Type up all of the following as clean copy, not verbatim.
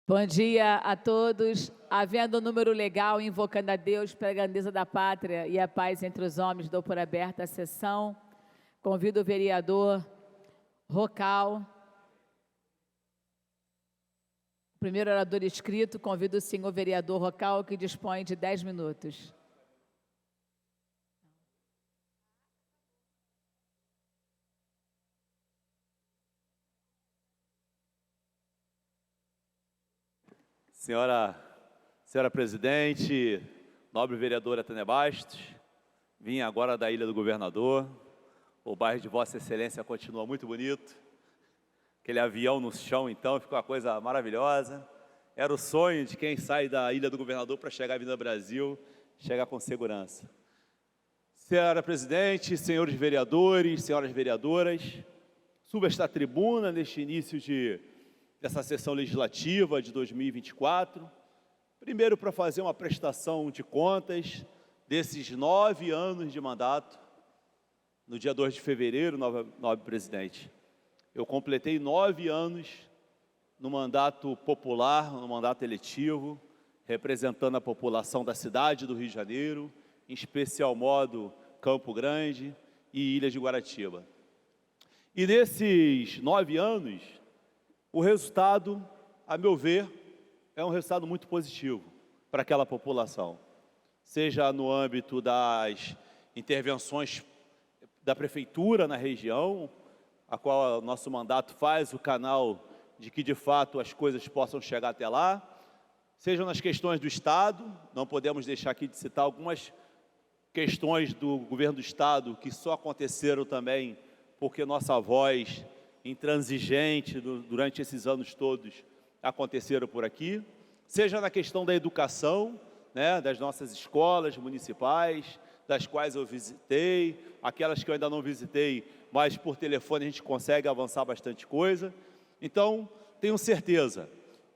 Bom dia a todos. Havendo o número legal, invocando a Deus pela grandeza da pátria e a paz entre os homens, dou por aberta a sessão. Convido o vereador Rocal. O primeiro orador inscrito, convido o senhor vereador Rocal, que dispõe de 10 minutos. Senhora presidente, nobre vereadora Tânia Bastos, vim agora da Ilha do Governador. O bairro de Vossa Excelência continua muito bonito. Aquele avião no chão, então, ficou uma coisa maravilhosa. Era o sonho de quem sai da Ilha do Governador para chegar à Avenida Brasil, chegar com segurança. Senhora presidente, senhores vereadores, senhoras vereadoras, subo esta tribuna neste início dessa sessão legislativa de 2024, primeiro para fazer uma prestação de contas desses 9 anos de mandato. No dia 2 de fevereiro, nobre presidente, eu completei 9 anos no mandato popular, no mandato eletivo, representando a população da cidade do Rio de Janeiro, em especial modo Campo Grande e Ilha de Guaratiba. E nesses 9 anos, o resultado, a meu ver, é um resultado muito positivo para aquela população, seja no âmbito das intervenções da prefeitura na região, a qual o nosso mandato faz o canal de que, de fato, as coisas possam chegar até lá, seja nas questões do Estado. Não podemos deixar aqui de citar algumas questões do governo do Estado que só aconteceram também porque nossa voz intransigente durante esses anos todos aconteceram por aqui, seja na questão da educação, né, das nossas escolas municipais, das quais eu visitei, aquelas que eu ainda não visitei, mas por telefone a gente consegue avançar bastante coisa. Então, tenho certeza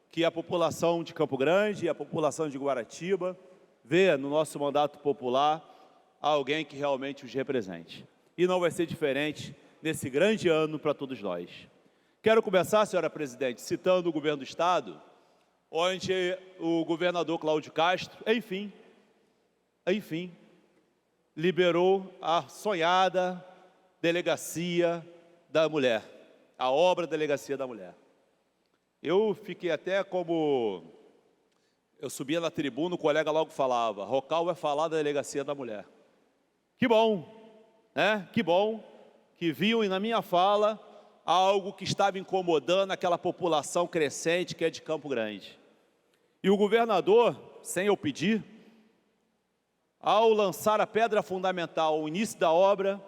que a população de Campo Grande e a população de Guaratiba vê no nosso mandato popular alguém que realmente os represente. E não vai ser diferente nesse grande ano para todos nós. Quero começar, senhora presidente, citando o governo do Estado, onde o governador Cláudio Castro, enfim, liberou a sonhada Delegacia da Mulher, a obra Delegacia da Mulher. Eu fiquei até como... Eu subia na tribuna, o colega logo falava, Rocal vai falar da Delegacia da Mulher. Que bom, né? Que bom que viam na minha fala algo que estava incomodando aquela população crescente que é de Campo Grande. E o governador, sem eu pedir, ao lançar a pedra fundamental, o início da obra,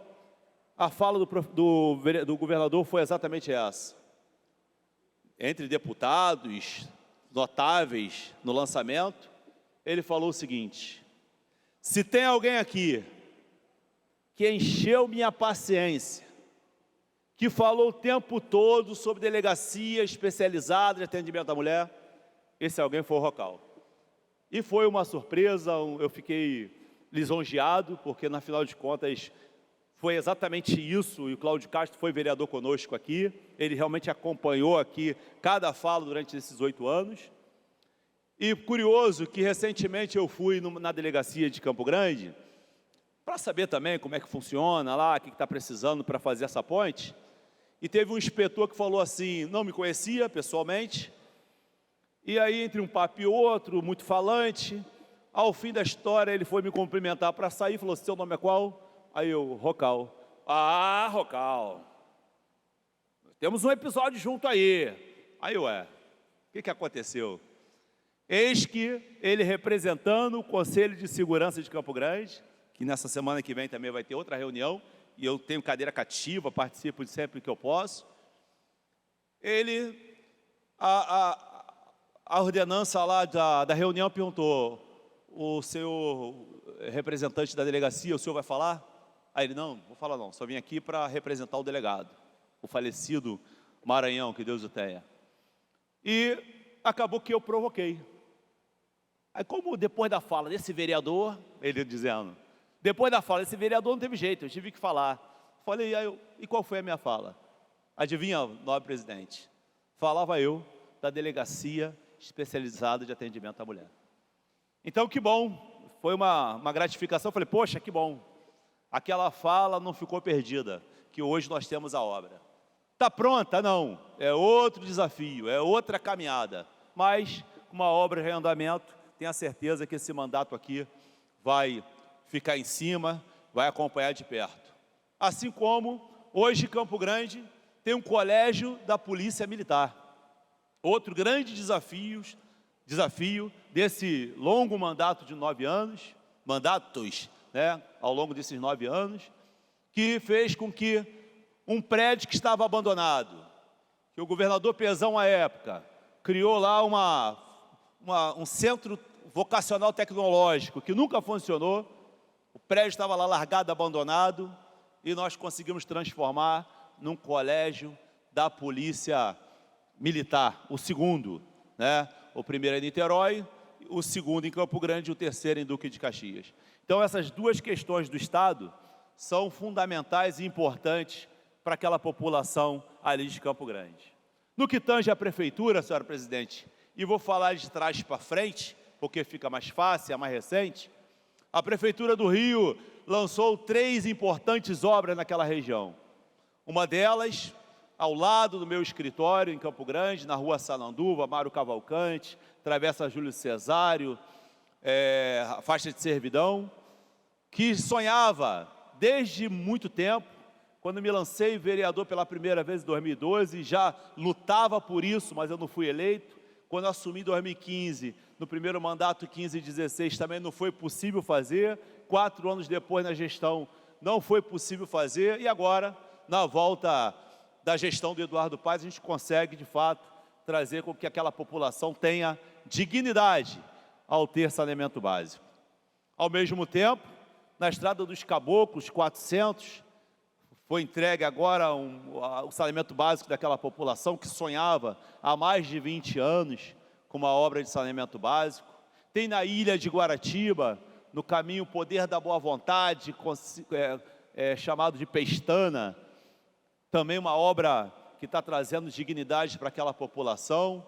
a fala do governador foi exatamente essa. Entre deputados notáveis no lançamento, ele falou o seguinte: se tem alguém aqui que encheu minha paciência, que falou o tempo todo sobre delegacia especializada de atendimento à mulher, esse alguém foi o Rocal. E foi uma surpresa, eu fiquei lisonjeado, porque, na final de contas, foi exatamente isso, e o Cláudio Castro foi vereador conosco aqui, ele realmente acompanhou aqui cada fala durante esses 8 anos. E curioso que, recentemente, eu fui na delegacia de Campo Grande, para saber também como é que funciona lá, o que está precisando para fazer essa ponte, e teve um inspetor que falou assim, não me conhecia pessoalmente, e aí entre um papo e outro, muito falante, ao fim da história ele foi me cumprimentar para sair, falou, seu nome é qual? Aí eu, Rocal. Ah, Rocal, temos um episódio junto aí. Aí ué, o que aconteceu? Eis que ele representando o Conselho de Segurança de Campo Grande, que nessa semana que vem também vai ter outra reunião, e eu tenho cadeira cativa, participo sempre que eu posso. Ele, a ordenança lá da reunião perguntou, o senhor representante da delegacia, o senhor vai falar? Aí ele, não, vou falar não, só vim aqui para representar o delegado, o falecido Maranhão, que Deus o tenha. E acabou que eu provoquei. Aí como depois da fala desse vereador, ele dizendo, depois da fala desse vereador não teve jeito, eu tive que falar. Falei, e qual foi a minha fala? Adivinha, nobre presidente? Falava eu da Delegacia especializada de atendimento à mulher. Então, que bom, foi uma gratificação. Falei, poxa, que bom, aquela fala não ficou perdida, que hoje nós temos a obra. Está pronta? Não, é outro desafio, é outra caminhada, mas uma obra em andamento, tenho a certeza que esse mandato aqui vai ficar em cima, vai acompanhar de perto. Assim como, hoje, Campo Grande tem um colégio da Polícia Militar. Outro grande desafio desse longo mandato de 9 anos, ao longo desses 9 anos, que fez com que um prédio que estava abandonado, que o governador Pezão, à época, criou lá um centro vocacional tecnológico, que nunca funcionou, o prédio estava lá largado, abandonado, e nós conseguimos transformar num colégio da Polícia Militar, o segundo, o primeiro em Niterói, o segundo em Campo Grande e o terceiro em Duque de Caxias. Então, essas duas questões do Estado são fundamentais e importantes para aquela população ali de Campo Grande. No que tange à Prefeitura, senhora Presidente, e vou falar de trás para frente, porque fica mais fácil, é mais recente, a Prefeitura do Rio lançou 3 importantes obras naquela região. Uma delas, ao lado do meu escritório, em Campo Grande, na rua Sananduva, Mário Cavalcante, Travessa Júlio Cesário, faixa de servidão, que sonhava desde muito tempo. Quando me lancei vereador pela primeira vez em 2012, já lutava por isso, mas eu não fui eleito. Quando assumi em 2015, no primeiro mandato 15 e 16, também não foi possível fazer. 4 anos depois, na gestão, não foi possível fazer. E agora, na volta da gestão do Eduardo Paes, a gente consegue, de fato, trazer com que aquela população tenha dignidade ao ter saneamento básico. Ao mesmo tempo, na Estrada dos Caboclos, 400, foi entregue agora o saneamento básico daquela população que sonhava há mais de 20 anos com uma obra de saneamento básico. Tem na ilha de Guaratiba, no caminho Poder da Boa Vontade, chamado de Pestana, também uma obra que está trazendo dignidade para aquela população.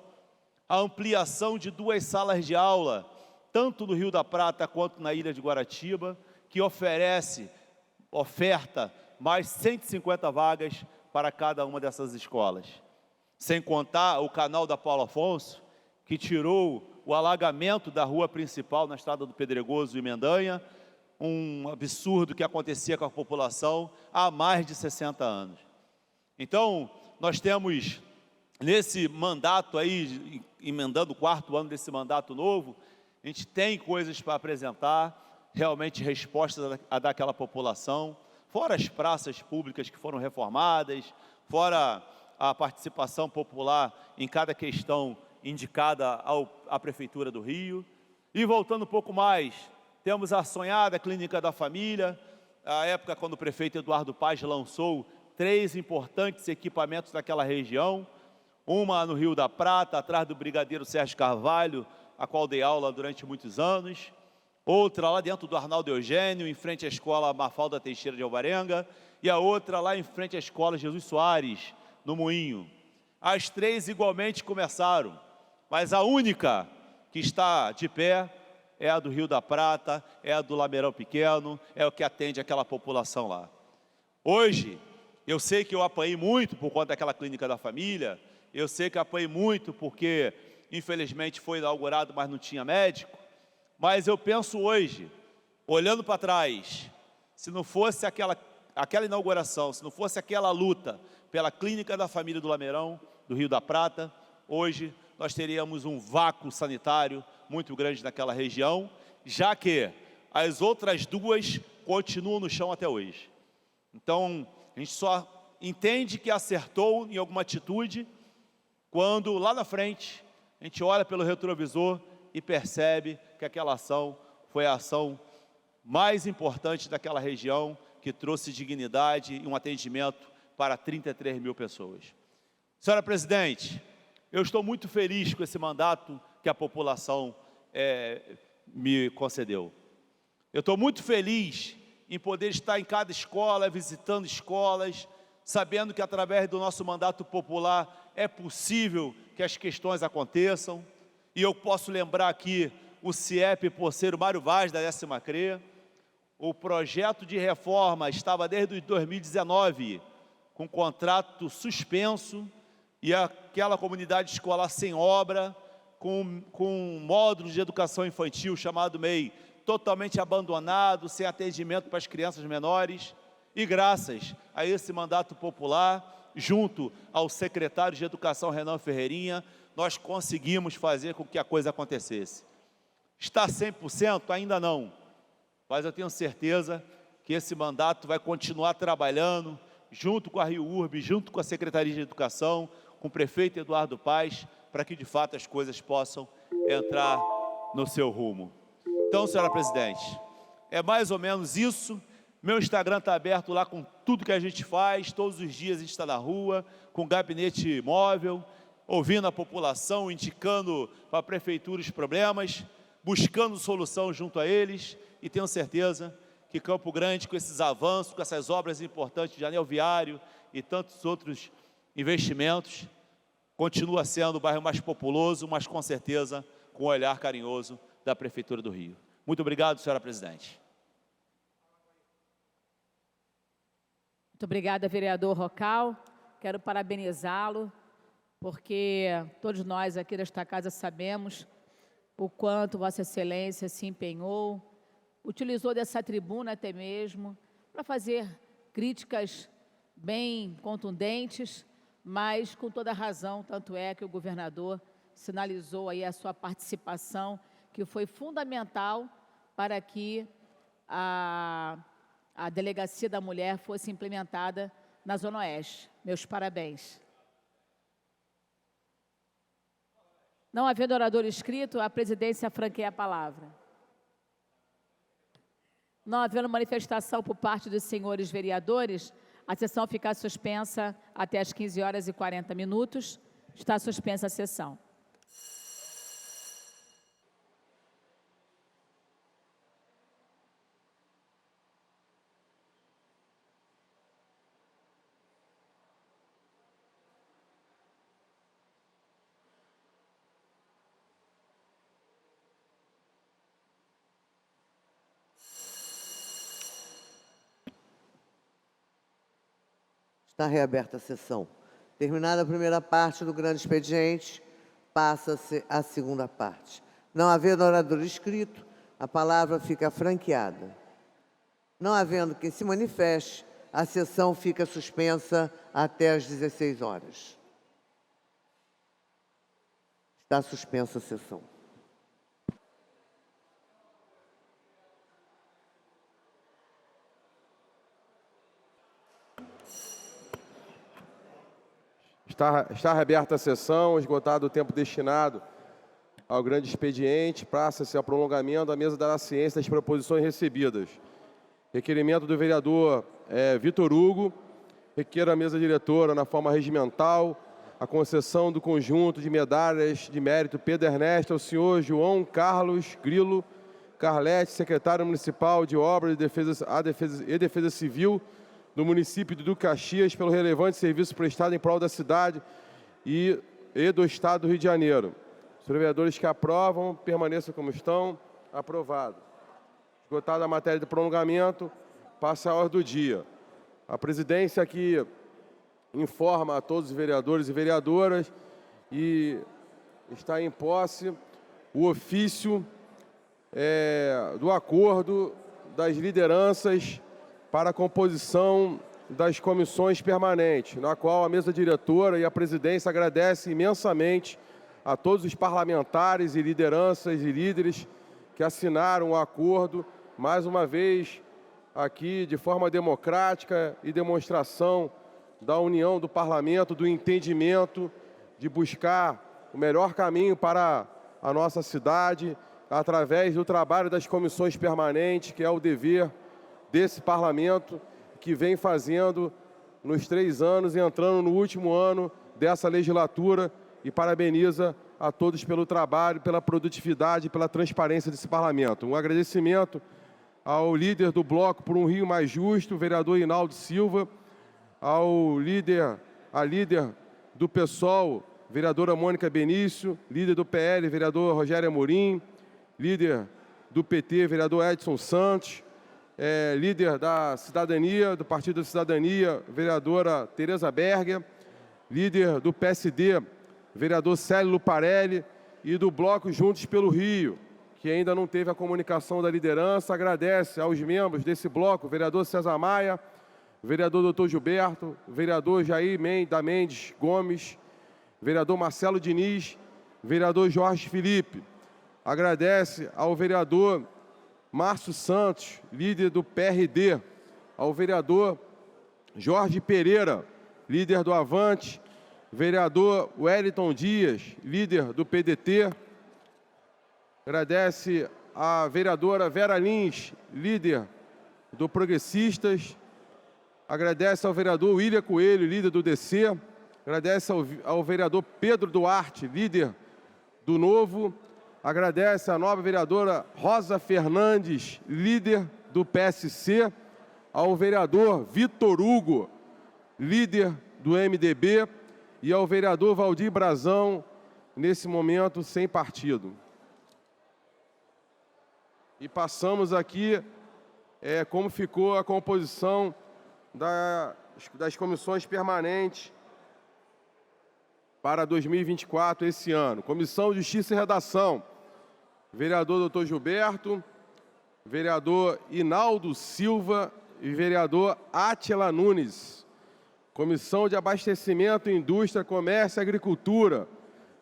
A ampliação de 2 salas de aula, tanto no Rio da Prata quanto na ilha de Guaratiba, que oferta mais 150 vagas para cada uma dessas escolas. Sem contar o canal da Paulo Afonso, que tirou o alagamento da rua principal na Estrada do Pedregoso e Mendanha, um absurdo que acontecia com a população há mais de 60 anos. Então, nós temos, nesse mandato aí, emendando o 4º ano desse mandato novo, a gente tem coisas para apresentar, realmente respostas a dar àquela população, fora as praças públicas que foram reformadas, fora a participação popular em cada questão indicada à Prefeitura do Rio. E voltando um pouco mais, temos a sonhada Clínica da Família, a época quando o prefeito Eduardo Paes lançou 3 importantes equipamentos naquela região, uma no Rio da Prata, atrás do Brigadeiro Sérgio Carvalho, a qual dei aula durante muitos anos, outra lá dentro do Arnaldo Eugênio, em frente à escola Mafalda Teixeira de Alvarenga, e a outra lá em frente à escola Jesus Soares, no Moinho. As 3 igualmente começaram, mas a única que está de pé é a do Rio da Prata, é a do Lameirão Pequeno, é o que atende aquela população lá. Hoje, eu sei que eu apanhei muito por conta daquela Clínica da Família, eu sei que eu apanhei muito porque, infelizmente, foi inaugurado, mas não tinha médico. Mas eu penso hoje, olhando para trás, se não fosse aquela inauguração, se não fosse aquela luta pela Clínica da Família do Lameirão, do Rio da Prata, hoje nós teríamos um vácuo sanitário muito grande naquela região, já que as outras 2 continuam no chão até hoje. Então, a gente só entende que acertou em alguma atitude quando, lá na frente, a gente olha pelo retrovisor e percebe que aquela ação foi a ação mais importante daquela região, que trouxe dignidade e um atendimento para 33 mil pessoas. Senhora Presidente, eu estou muito feliz com esse mandato que a população me concedeu. Eu estou muito feliz em poder estar em cada escola, visitando escolas, sabendo que através do nosso mandato popular é possível que as questões aconteçam. e eu posso lembrar aqui o CIEP por ser o Mário Vaz da 10ª CRE. O projeto de reforma estava desde 2019 com contrato suspenso e aquela comunidade escolar sem obra, com um módulo de educação infantil chamado MEI totalmente abandonado, sem atendimento para as crianças menores. E graças a esse mandato popular, junto ao secretário de Educação, Renan Ferreirinha, nós conseguimos fazer com que a coisa acontecesse. Está 100%? Ainda não. Mas eu tenho certeza que esse mandato vai continuar trabalhando, junto com a Rio Urbe, junto com a Secretaria de Educação, com o prefeito Eduardo Paes, para que de fato as coisas possam entrar no seu rumo. Então, senhora presidente, é mais ou menos isso. Meu Instagram está aberto lá com tudo que a gente faz, todos os dias a gente está na rua, com gabinete móvel, ouvindo a população, indicando para a prefeitura os problemas, buscando solução junto a eles, e tenho certeza que Campo Grande, com esses avanços, com essas obras importantes de anel viário e tantos outros investimentos, continua sendo o bairro mais populoso, mas com certeza com o olhar carinhoso da Prefeitura do Rio. Muito obrigado, senhora presidente. Muito obrigada, vereador Rocal. Quero parabenizá-lo, porque todos nós aqui desta casa sabemos o quanto Vossa Excelência se empenhou, utilizou dessa tribuna até mesmo para fazer críticas bem contundentes, mas com toda razão, tanto é que o governador sinalizou aí a sua participação, que foi fundamental para que a Delegacia da Mulher fosse implementada na Zona Oeste. Meus parabéns. Não havendo orador inscrito, a presidência franqueia a palavra. Não havendo manifestação por parte dos senhores vereadores, a sessão fica suspensa até às 15h40. Está suspensa a sessão. Está reaberta a sessão. Terminada a primeira parte do grande expediente, passa-se a segunda parte. Não havendo orador inscrito, a palavra fica franqueada. Não havendo quem se manifeste, a sessão fica suspensa até às 16 horas. Está suspensa a sessão. Está reaberta a sessão, esgotado o tempo destinado ao grande expediente, passa-se ao prolongamento da mesa da ciência das proposições recebidas. Requerimento do vereador Vitor Hugo, requer a mesa diretora, na forma regimental, a concessão do conjunto de medalhas de mérito Pedro Ernesto ao senhor João Carlos Grilo Carlete, secretário municipal de Obras e Defesa Civil, do município de Duque Caxias, pelo relevante serviço prestado em prol da cidade e do Estado do Rio de Janeiro. Os vereadores que aprovam, permaneçam como estão. Aprovado. Esgotada a matéria de prolongamento, passa a ordem do dia. A presidência aqui informa a todos os vereadores e vereadoras e está em posse o ofício do acordo das lideranças para a composição das comissões permanentes, na qual a mesa diretora e a presidência agradecem imensamente a todos os parlamentares e lideranças e líderes que assinaram o acordo, mais uma vez aqui de forma democrática e demonstração da união do parlamento, do entendimento, de buscar o melhor caminho para a nossa cidade, através do trabalho das comissões permanentes, que é o dever desse parlamento, que vem fazendo nos 3 anos e entrando no último ano dessa legislatura, e parabeniza a todos pelo trabalho, pela produtividade e pela transparência desse parlamento. Um agradecimento ao líder do bloco por um Rio Mais Justo, o vereador Hinaldo Silva, a líder do PSOL, vereadora Mônica Benício. Líder do PL, vereador Rogério Amorim. Líder do PT, vereador Edson Santos. Líder da Cidadania, do Partido da Cidadania, vereadora Tereza Berger. Líder do PSD, vereador Célio Luparelli. E do Bloco Juntos pelo Rio, que ainda não teve a comunicação da liderança, agradece aos membros desse bloco, vereador César Maia, vereador Dr. Gilberto, vereador Jair Mendes Gomes, vereador Marcelo Diniz, vereador Jorge Felipe. Agradece ao vereador Márcio Santos, líder do PRD, ao vereador Jorge Pereira, líder do Avante, vereador Wellington Dias, líder do PDT. Agradece à vereadora Vera Lins, líder do Progressistas. Agradece ao vereador William Coelho, líder do DC. Agradece ao vereador Pedro Duarte, líder do Novo. Agradece à nova vereadora Rosa Fernandes, líder do PSC. Ao vereador Vitor Hugo, líder do MDB. E ao vereador Valdir Brazão, nesse momento sem partido. E passamos aqui como ficou a composição das comissões permanentes para 2024, esse ano. Comissão de Justiça e Redação, vereador Dr. Gilberto, vereador Inaldo Silva e vereador Átila Nunes. Comissão de Abastecimento, Indústria, Comércio e Agricultura,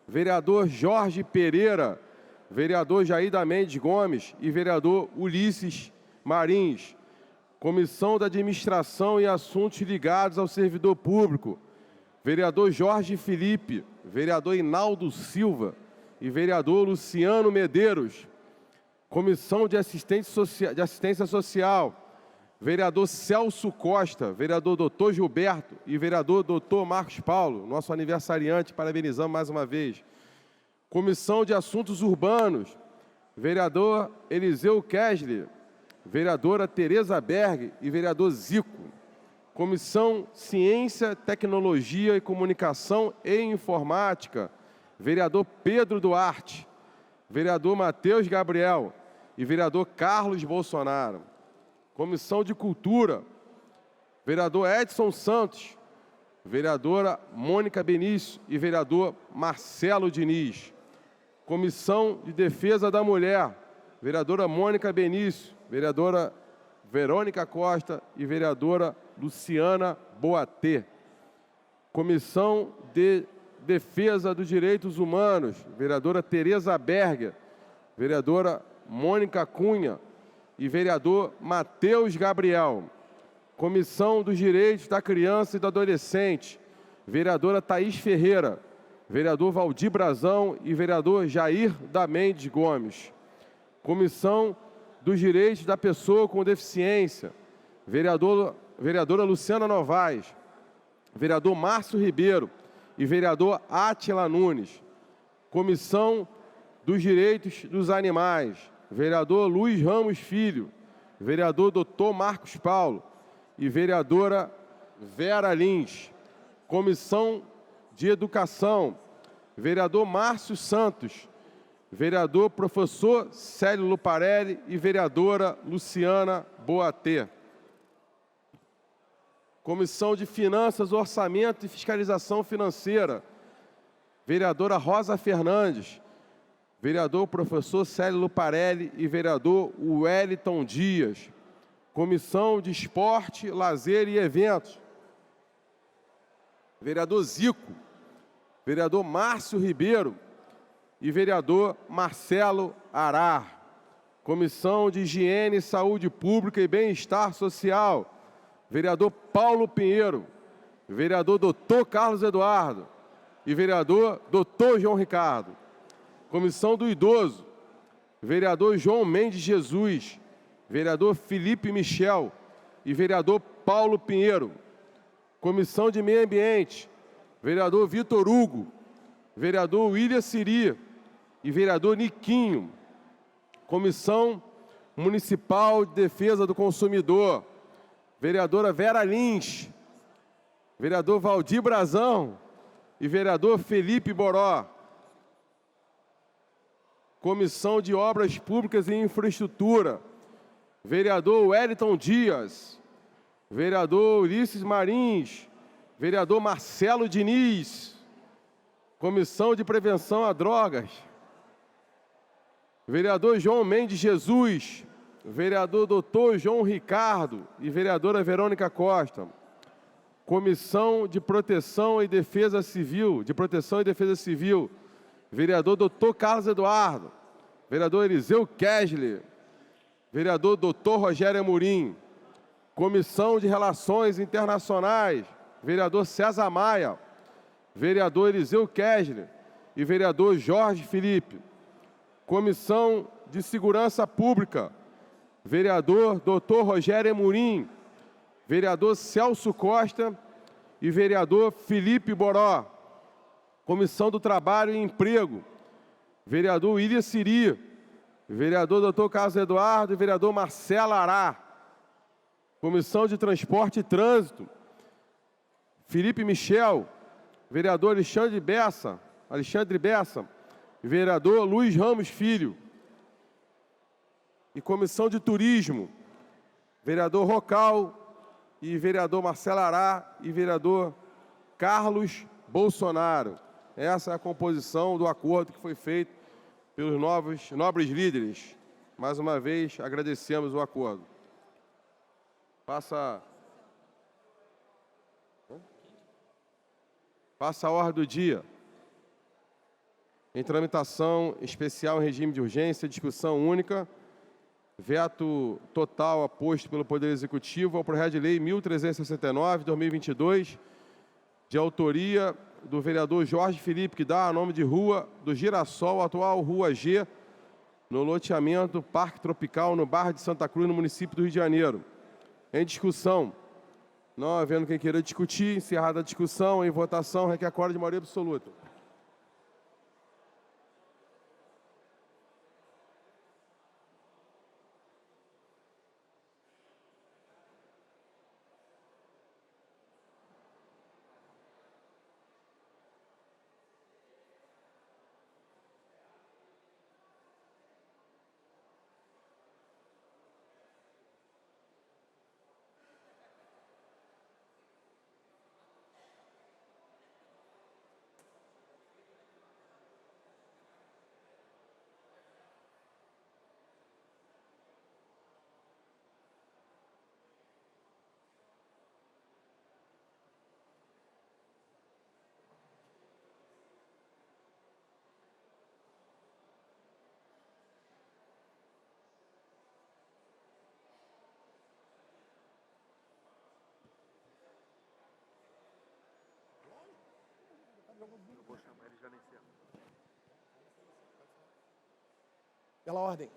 vereador Jorge Pereira, vereador Jair Mendes Gomes e vereador Ulisses Marins. Comissão da Administração e Assuntos Ligados ao Servidor Público, vereador Jorge Felipe, vereador Inaldo Silva e vereador Luciano Medeiros. Comissão de Assistência Social, vereador Celso Costa, vereador Dr. Gilberto e vereador Dr. Marcos Paulo, nosso aniversariante, parabenizamos mais uma vez. Comissão de Assuntos Urbanos, vereador Eliseu Kessler, vereadora Tereza Berg e vereador Zico. Comissão Ciência, Tecnologia e Comunicação e Informática, vereador Pedro Duarte, vereador Matheus Gabriel e vereador Carlos Bolsonaro. Comissão de Cultura, vereador Edson Santos, vereadora Mônica Benício e vereador Marcelo Diniz. Comissão de Defesa da Mulher, vereadora Mônica Benício, vereadora Verônica Costa e vereadora Luciana Boatê. Comissão de Defesa dos Direitos Humanos, vereadora Tereza Berger, vereadora Mônica Cunha e vereador Matheus Gabriel. Comissão dos Direitos da Criança e do Adolescente, vereadora Thaís Ferreira, vereador Valdir Brazão e vereador Jair Mendes Gomes. Comissão dos Direitos da Pessoa com Deficiência, vereadora Luciana Novaes, vereador Márcio Ribeiro e vereador Átila Nunes. Comissão dos Direitos dos Animais, vereador Luiz Ramos Filho, vereador Dr. Marcos Paulo e vereadora Vera Lins. Comissão de Educação, vereador Márcio Santos, vereador professor Célio Luparelli e vereadora Luciana Boatê. Comissão de Finanças, Orçamento e Fiscalização Financeira, vereadora Rosa Fernandes, vereador professor Célio Luparelli e vereador Wellington Dias. Comissão de Esporte, Lazer e Eventos, vereador Zico, vereador Márcio Ribeiro e vereador Marcelo Arar. Comissão de Higiene, Saúde Pública e Bem-Estar Social, vereador Paulo Pinheiro, vereador Dr. Carlos Eduardo e vereador Dr. João Ricardo. Comissão do Idoso, vereador João Mendes Jesus, vereador Felipe Michel e vereador Paulo Pinheiro. Comissão de Meio Ambiente, vereador Vitor Hugo, vereador William Siri e vereador Niquinho. Comissão Municipal de Defesa do Consumidor, vereadora Vera Lins, vereador Valdir Brazão e vereador Felipe Boró. Comissão de Obras Públicas e Infraestrutura, vereador Wellington Dias. Vereador Ulisses Marins, vereador Marcelo Diniz. Comissão de Prevenção a Drogas, vereador João Mendes Jesus, vereador Dr. João Ricardo e vereadora Verônica Costa. Comissão de Proteção e Defesa Civil, vereador Dr. Carlos Eduardo, vereador Eliseu Kesler, vereador Dr. Rogério Amorim. Comissão de Relações Internacionais, vereador César Maia, vereador Eliseu Kesler e vereador Jorge Felipe. Comissão de Segurança Pública, vereador Dr. Rogério Amorim, vereador Celso Costa e vereador Felipe Boró. Comissão do Trabalho e Emprego, vereador William Siri, vereador Dr. Carlos Eduardo e vereador Marcelo Ará. Comissão de Transporte e Trânsito, Felipe Michel, vereador Alexandre Bessa, vereador Luiz Ramos Filho. E Comissão de Turismo, vereador Rocal e vereador Marcelo Ará e vereador Carlos Bolsonaro. Essa é a composição do acordo que foi feito pelos nobres líderes. Mais uma vez, agradecemos o acordo. Passa a ordem do dia. Em tramitação especial em regime de urgência, discussão única, veto total aposto pelo Poder Executivo ao projeto de lei 1369/2022, de autoria do vereador Jorge Felipe, que dá a nome de Rua do Girassol, atual Rua G, no loteamento Parque Tropical, no bairro de Santa Cruz, no município do Rio de Janeiro. Em discussão, não havendo quem queira discutir, encerrada a discussão, em votação, requer quórum de maioria absoluta. Pela ordem.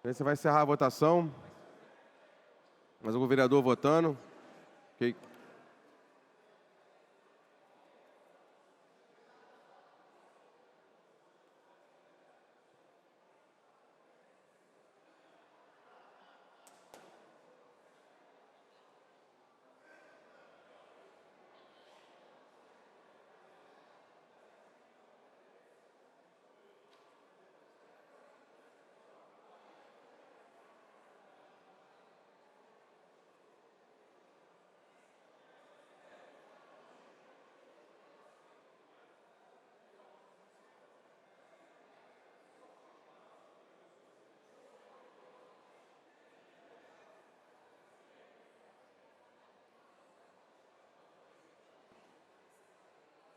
Você vai encerrar a votação. Mais algum vereador votando? Ok.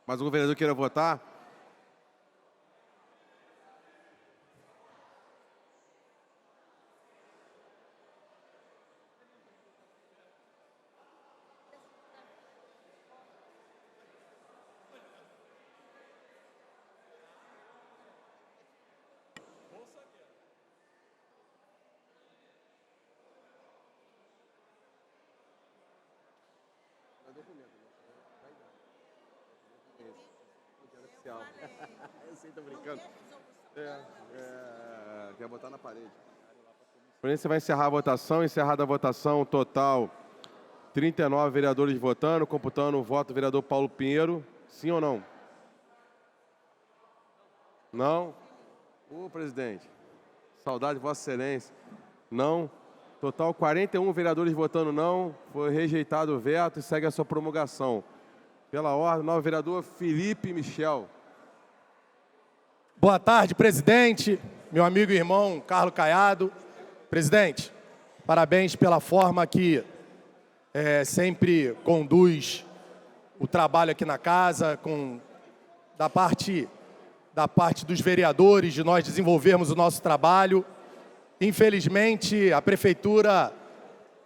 Mais algum vereador queira votar? Eu sei, tô brincando. Quer botar na parede. Por isso, você vai encerrar a votação. Encerrada a votação, total 39 vereadores votando, computando o voto do vereador Paulo Pinheiro. Sim ou não? Não? Ô, presidente, saudade de Vossa Excelência. Não. Total 41 vereadores votando não. Foi rejeitado o veto e segue a sua promulgação. Pela ordem, novo vereador Felipe Michel. Boa tarde, presidente, meu amigo e irmão Carlos Caiado. Presidente, parabéns pela forma que sempre conduz o trabalho aqui na casa, da parte dos vereadores, de nós desenvolvermos o nosso trabalho. Infelizmente, a prefeitura,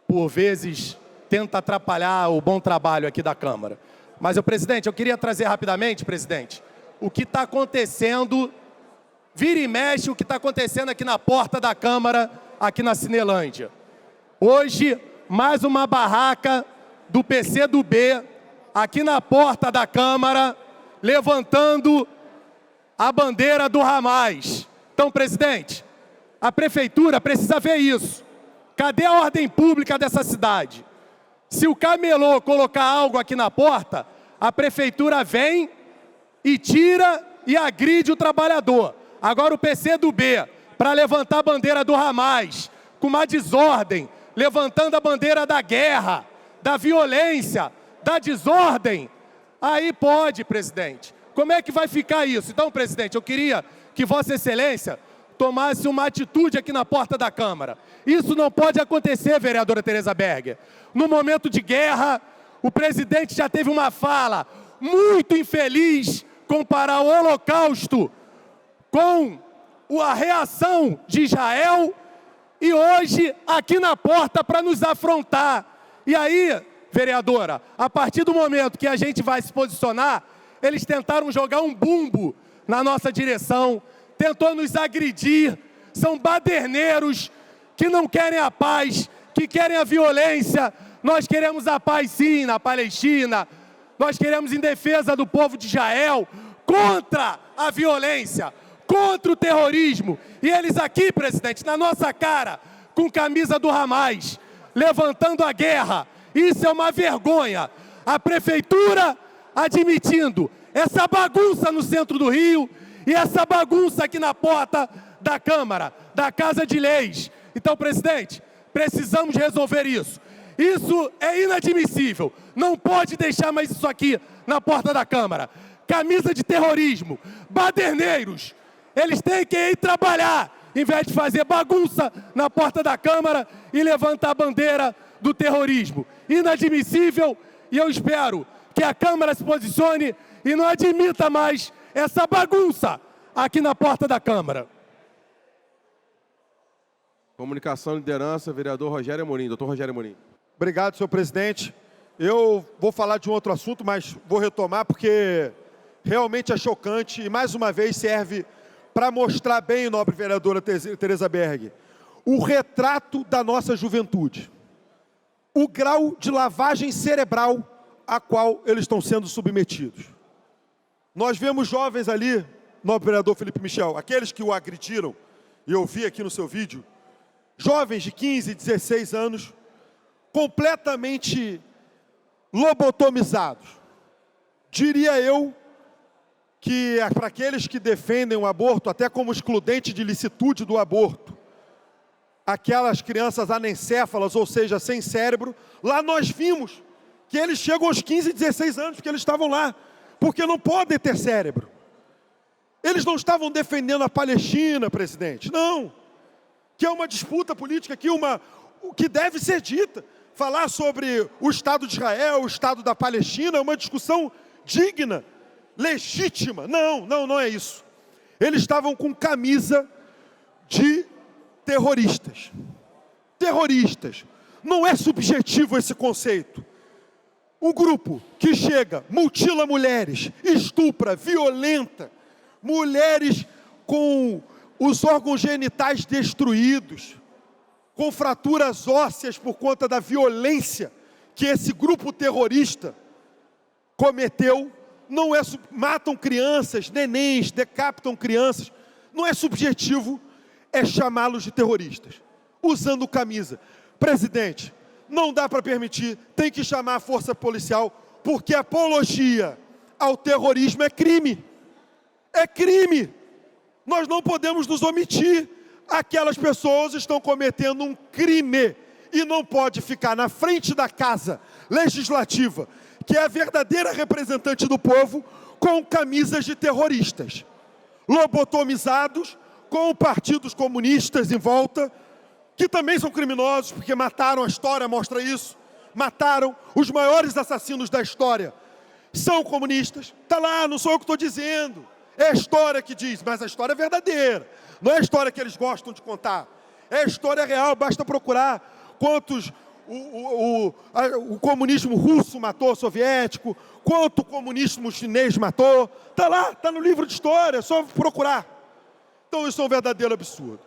por vezes, tenta atrapalhar o bom trabalho aqui da Câmara. Mas, presidente, eu queria trazer rapidamente, presidente, o que está acontecendo, vira e mexe, o que está acontecendo aqui na porta da Câmara, aqui na Cinelândia. Hoje, mais uma barraca do PCdoB, aqui na porta da Câmara, levantando a bandeira do Hamas. Então, presidente, a prefeitura precisa ver isso. Cadê a ordem pública dessa cidade? Se o camelô colocar algo aqui na porta, a prefeitura vem e tira e agride o trabalhador. Agora o PCdoB, para levantar a bandeira do Hamas, com uma desordem, levantando a bandeira da guerra, da violência, da desordem, aí pode, presidente. Como é que vai ficar isso? Então, presidente, eu queria que Vossa Excelência tomasse uma atitude aqui na porta da Câmara. Isso não pode acontecer, vereadora Tereza Berger. No momento de guerra, o presidente já teve uma fala muito infeliz comparar o Holocausto com a reação de Israel e hoje aqui na porta para nos afrontar. E aí, vereadora, a partir do momento que a gente vai se posicionar, eles tentaram jogar um bumbo na nossa direção, tentou nos agredir, são baderneiros que não querem a paz, que querem a violência. Nós queremos a paz sim na Palestina, nós queremos em defesa do povo de Israel, contra a violência, contra o terrorismo. E eles aqui, presidente, na nossa cara, com camisa do Hamas, levantando a guerra. Isso é uma vergonha. A prefeitura admitindo essa bagunça no centro do Rio e essa bagunça aqui na porta da Câmara, da Casa de Leis. Então, presidente, precisamos resolver isso. Isso é inadmissível. Não pode deixar mais isso aqui na porta da Câmara. Camisa de terrorismo, baderneiros, eles têm que ir trabalhar, em vez de fazer bagunça na porta da Câmara e levantar a bandeira do terrorismo. Inadmissível, e eu espero que a Câmara se posicione e não admita mais essa bagunça aqui na porta da Câmara. Comunicação e liderança, vereador Rogério Amorim. Doutor Rogério Amorim. Obrigado, senhor presidente. Eu vou falar de um outro assunto, mas vou retomar porque realmente é chocante e mais uma vez serve para mostrar bem, nobre vereadora Tereza Berger, o retrato da nossa juventude, o grau de lavagem cerebral a qual eles estão sendo submetidos. Nós vemos jovens ali, nobre vereador Felipe Michel, aqueles que o agrediram, e eu vi aqui no seu vídeo, jovens de 15, 16 anos, completamente lobotomizados. Diria eu que para aqueles que defendem o aborto, até como excludente de licitude do aborto, aquelas crianças anencéfalas, ou seja, sem cérebro, lá nós vimos que eles chegam aos 15, 16 anos, porque eles estavam lá, porque não podem ter cérebro. Eles não estavam defendendo a Palestina, presidente, não. Que é uma disputa política, que deve ser dita. Falar sobre o Estado de Israel, o Estado da Palestina, é uma discussão digna, legítima. Não é isso. Eles estavam com camisa de terroristas. Terroristas. Não é subjetivo esse conceito. Um grupo que chega, mutila mulheres, estupra, violenta, mulheres com os órgãos genitais destruídos, com fraturas ósseas por conta da violência que esse grupo terrorista cometeu, não é, matam crianças, nenéns, decapitam crianças, não é subjetivo, é chamá-los de terroristas, usando camisa. Presidente, não dá para permitir, tem que chamar a força policial, porque apologia ao terrorismo é crime. É crime. Nós não podemos nos omitir. Aquelas pessoas estão cometendo um crime e não pode ficar na frente da casa legislativa, que é a verdadeira representante do povo, com camisas de terroristas, lobotomizados, com partidos comunistas em volta, que também são criminosos, porque mataram, a história mostra isso, mataram os maiores assassinos da história, são comunistas. Está lá, não sou eu que estou dizendo, é a história que diz, mas a história é verdadeira, não é a história que eles gostam de contar, é a história real, basta procurar quantos o comunismo russo matou, soviético, quanto o comunismo chinês matou, está lá, está no livro de história, é só procurar. Então isso é um verdadeiro absurdo.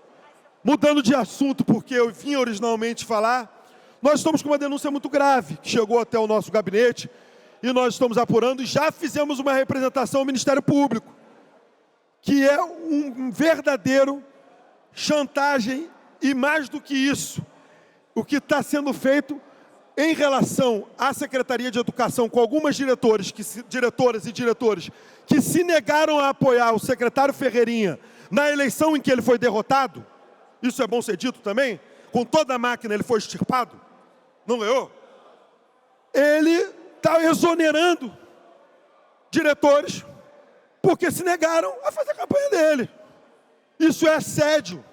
Mudando de assunto, porque eu vim originalmente falar, nós estamos com uma denúncia muito grave, que chegou até o nosso gabinete, e nós estamos apurando, e já fizemos uma representação ao Ministério Público, que é um verdadeiro chantagem, e mais do que isso, o que está sendo feito em relação à Secretaria de Educação, com algumas diretoras e diretores que se negaram a apoiar o secretário Ferreirinha na eleição em que ele foi derrotado, isso é bom ser dito também, com toda a máquina ele foi extirpado, não ganhou, ele está exonerando diretores porque se negaram a fazer a campanha dele. Isso é assédio,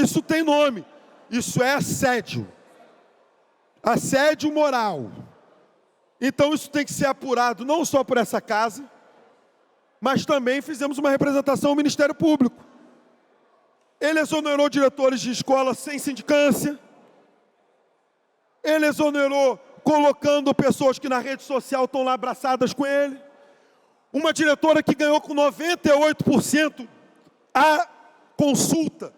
isso tem nome, isso é assédio, assédio moral. Então isso tem que ser apurado não só por essa casa, mas também fizemos uma representação ao Ministério Público. Ele exonerou diretores de escola sem sindicância, ele exonerou colocando pessoas que na rede social estão lá abraçadas com ele, uma diretora que ganhou com 98% a consulta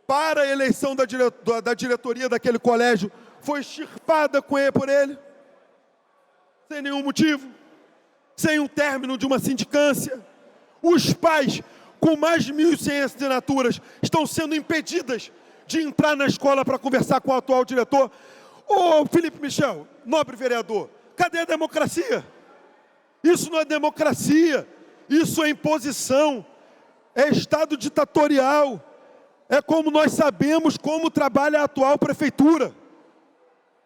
para a eleição da diretoria daquele colégio, foi extirpada por ele, sem nenhum motivo, sem um término de uma sindicância. Os pais, com mais de 1.100 assinaturas, estão sendo impedidas de entrar na escola para conversar com o atual diretor. Ô Felipe Michel, nobre vereador, cadê a democracia? Isso não é democracia, isso é imposição, é Estado ditatorial. É como nós sabemos como trabalha a atual prefeitura.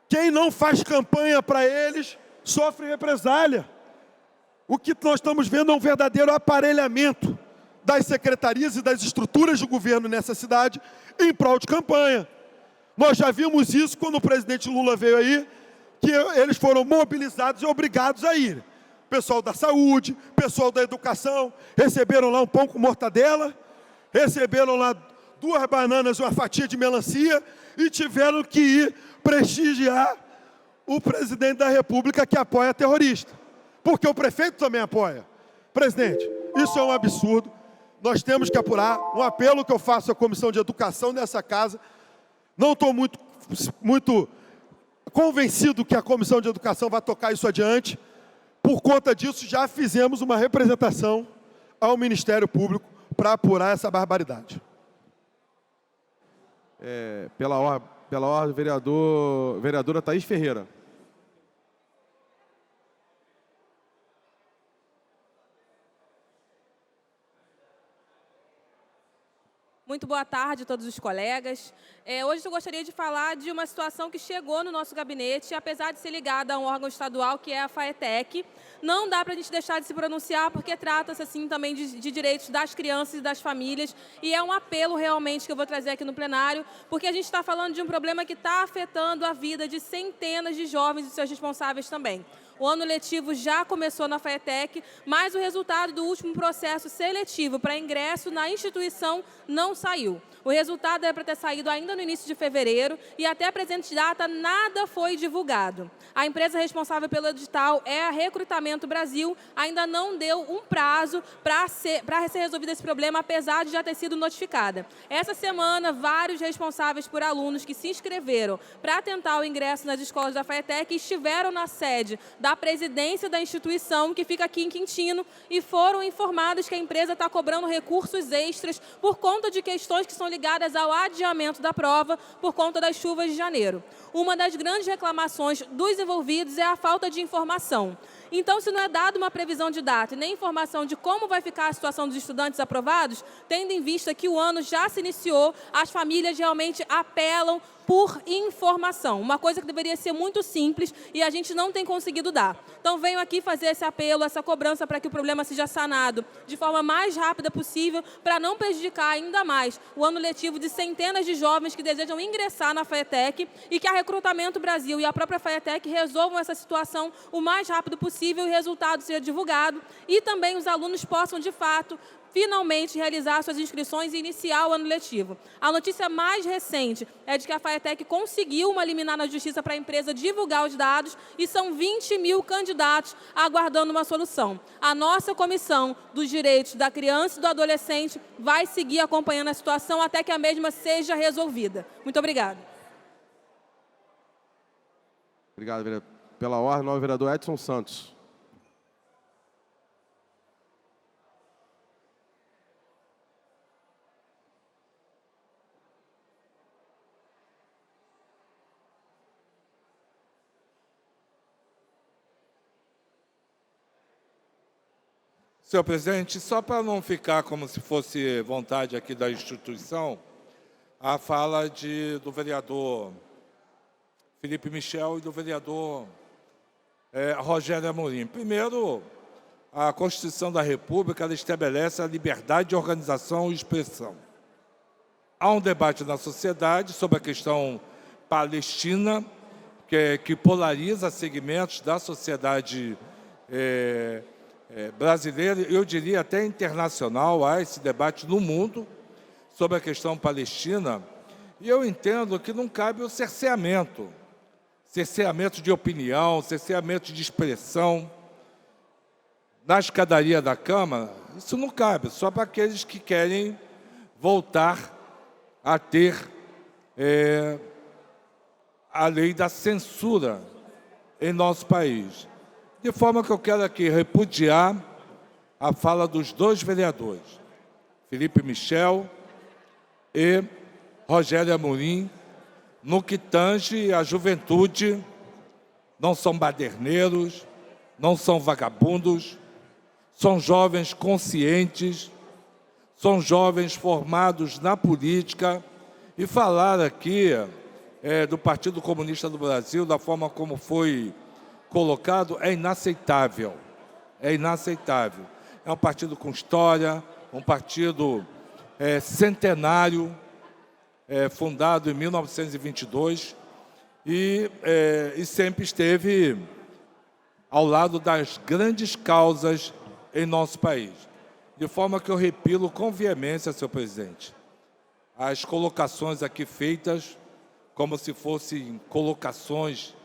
Quem não faz campanha para eles, sofre represália. O que nós estamos vendo é um verdadeiro aparelhamento das secretarias e das estruturas de governo nessa cidade em prol de campanha. Nós já vimos isso quando o presidente Lula veio aí, que eles foram mobilizados e obrigados a ir. Pessoal da saúde, pessoal da educação, receberam lá um pão com mortadela, receberam lá 2 bananas e uma fatia de melancia e tiveram que ir prestigiar o presidente da República que apoia terrorista. Porque o prefeito também apoia. Presidente, isso é um absurdo. Nós temos que apurar. Um apelo que eu faço à Comissão de Educação dessa casa. Não estou muito convencido que a Comissão de Educação vai tocar isso adiante. Por conta disso, já fizemos uma representação ao Ministério Público para apurar essa barbaridade. Pela ordem, vereadora Thaís Ferreira. Muito boa tarde a todos os colegas. Hoje eu gostaria de falar de uma situação que chegou no nosso gabinete, apesar de ser ligada a um órgão estadual, que é a FAETEC. Não dá para a gente deixar de se pronunciar, porque trata-se assim também de direitos das crianças e das famílias. E é um apelo realmente que eu vou trazer aqui no plenário, porque a gente está falando de um problema que está afetando a vida de centenas de jovens e seus responsáveis também. O ano letivo já começou na FAETEC, mas o resultado do último processo seletivo para ingresso na instituição não saiu. O resultado era para ter saído ainda no início de fevereiro e até a presente data nada foi divulgado. A empresa responsável pelo edital é a Recrutamento Brasil, ainda não deu um prazo para ser resolvido esse problema, apesar de já ter sido notificada. Essa semana, vários responsáveis por alunos que se inscreveram para tentar o ingresso nas escolas da FATEC estiveram na sede da presidência da instituição, que fica aqui em Quintino, e foram informados que a empresa está cobrando recursos extras por conta de questões que são ligadas ao adiamento da prova por conta das chuvas de janeiro. Uma das grandes reclamações dos envolvidos é a falta de informação. Então, se não é dada uma previsão de data e nem informação de como vai ficar a situação dos estudantes aprovados, tendo em vista que o ano já se iniciou, as famílias realmente apelam por informação, uma coisa que deveria ser muito simples e a gente não tem conseguido dar. Então, venho aqui fazer esse apelo, essa cobrança para que o problema seja sanado de forma mais rápida possível, para não prejudicar ainda mais o ano letivo de centenas de jovens que desejam ingressar na FATEC e que a Recrutamento Brasil e a própria FATEC resolvam essa situação o mais rápido possível e o resultado seja divulgado e também os alunos possam, de fato, finalmente realizar suas inscrições e iniciar o ano letivo. A notícia mais recente é de que a FATEC conseguiu uma liminar na Justiça para a empresa divulgar os dados e são 20 mil candidatos aguardando uma solução. A nossa Comissão dos Direitos da Criança e do Adolescente vai seguir acompanhando a situação até que a mesma seja resolvida. Muito obrigada. Obrigado, vereador. Pela ordem, o vereador Edson Santos. Senhor presidente, só para não ficar como se fosse vontade aqui da instituição, a fala do vereador Felipe Michel e do vereador Rogério Amorim. Primeiro, a Constituição da República ela estabelece a liberdade de organização e expressão. Há um debate na sociedade sobre a questão palestina, que polariza segmentos da sociedade brasileira, eu diria até internacional. Há esse debate no mundo sobre a questão palestina, e eu entendo que não cabe o cerceamento de opinião, cerceamento de expressão na escadaria da Câmara. Isso não cabe, só para aqueles que querem voltar a ter a lei da censura em nosso país. De forma que eu quero aqui repudiar a fala dos dois vereadores, Felipe Michel e Rogério Amorim, no que tange a juventude. Não são baderneiros, não são vagabundos, são jovens conscientes, são jovens formados na política. E falar aqui do Partido Comunista do Brasil, da forma como foi colocado, é inaceitável. É inaceitável. É um partido com história, um partido centenário, fundado em 1922, e sempre esteve ao lado das grandes causas em nosso país. De forma que eu repilo com veemência, senhor presidente, as colocações aqui feitas como se fossem colocações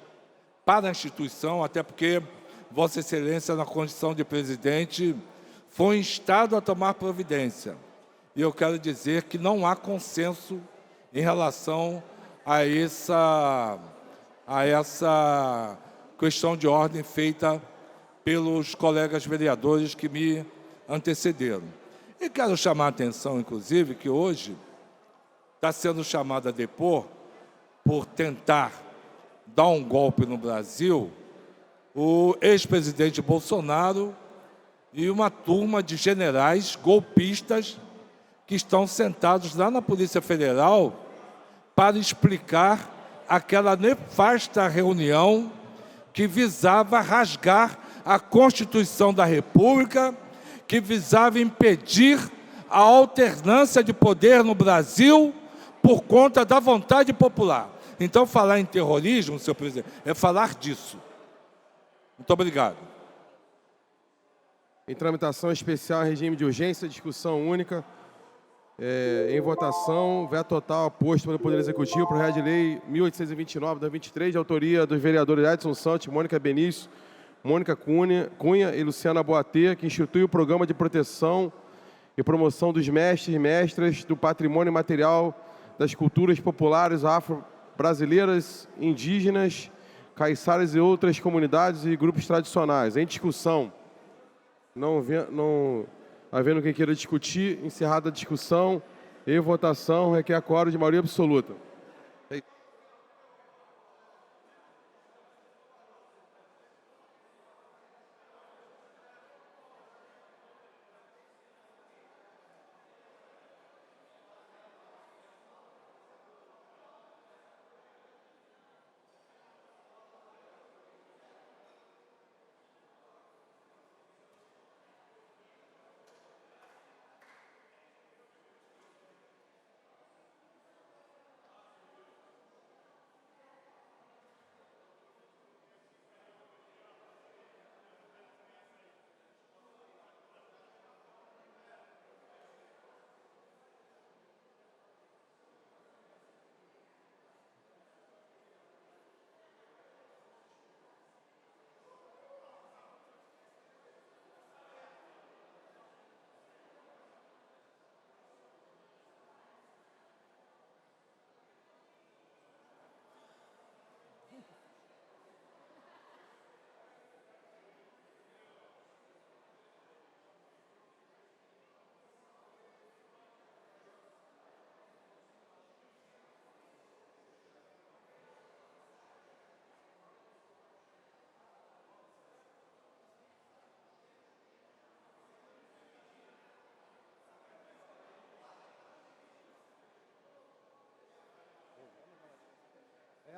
para a instituição, até porque Vossa Excelência, na condição de presidente, foi instado a tomar providência. E eu quero dizer que não há consenso em relação a essa questão de ordem feita pelos colegas vereadores que me antecederam. E quero chamar a atenção, inclusive, que hoje está sendo chamado a depor por tentar dar um golpe no Brasil o ex-presidente Bolsonaro e uma turma de generais golpistas que estão sentados lá na Polícia Federal para explicar aquela nefasta reunião que visava rasgar a Constituição da República, que visava impedir a alternância de poder no Brasil por conta da vontade popular. Então, falar em terrorismo, senhor presidente, é falar disso. Muito obrigado. Em tramitação especial, em regime de urgência, discussão única. Em votação, veto total posto pelo Poder Executivo, projeto de lei 1829/23, de autoria dos vereadores Edson Santos, Mônica Benício, Mônica Cunha e Luciana Boatê, que institui o Programa de Proteção e Promoção dos Mestres e Mestras do Patrimônio Material das Culturas Populares Afro-Brasileiras, Indígenas, Caiçaras e outras comunidades e grupos tradicionais. Em discussão, não havendo quem queira discutir, encerrada a discussão e votação, requer quórum de maioria absoluta.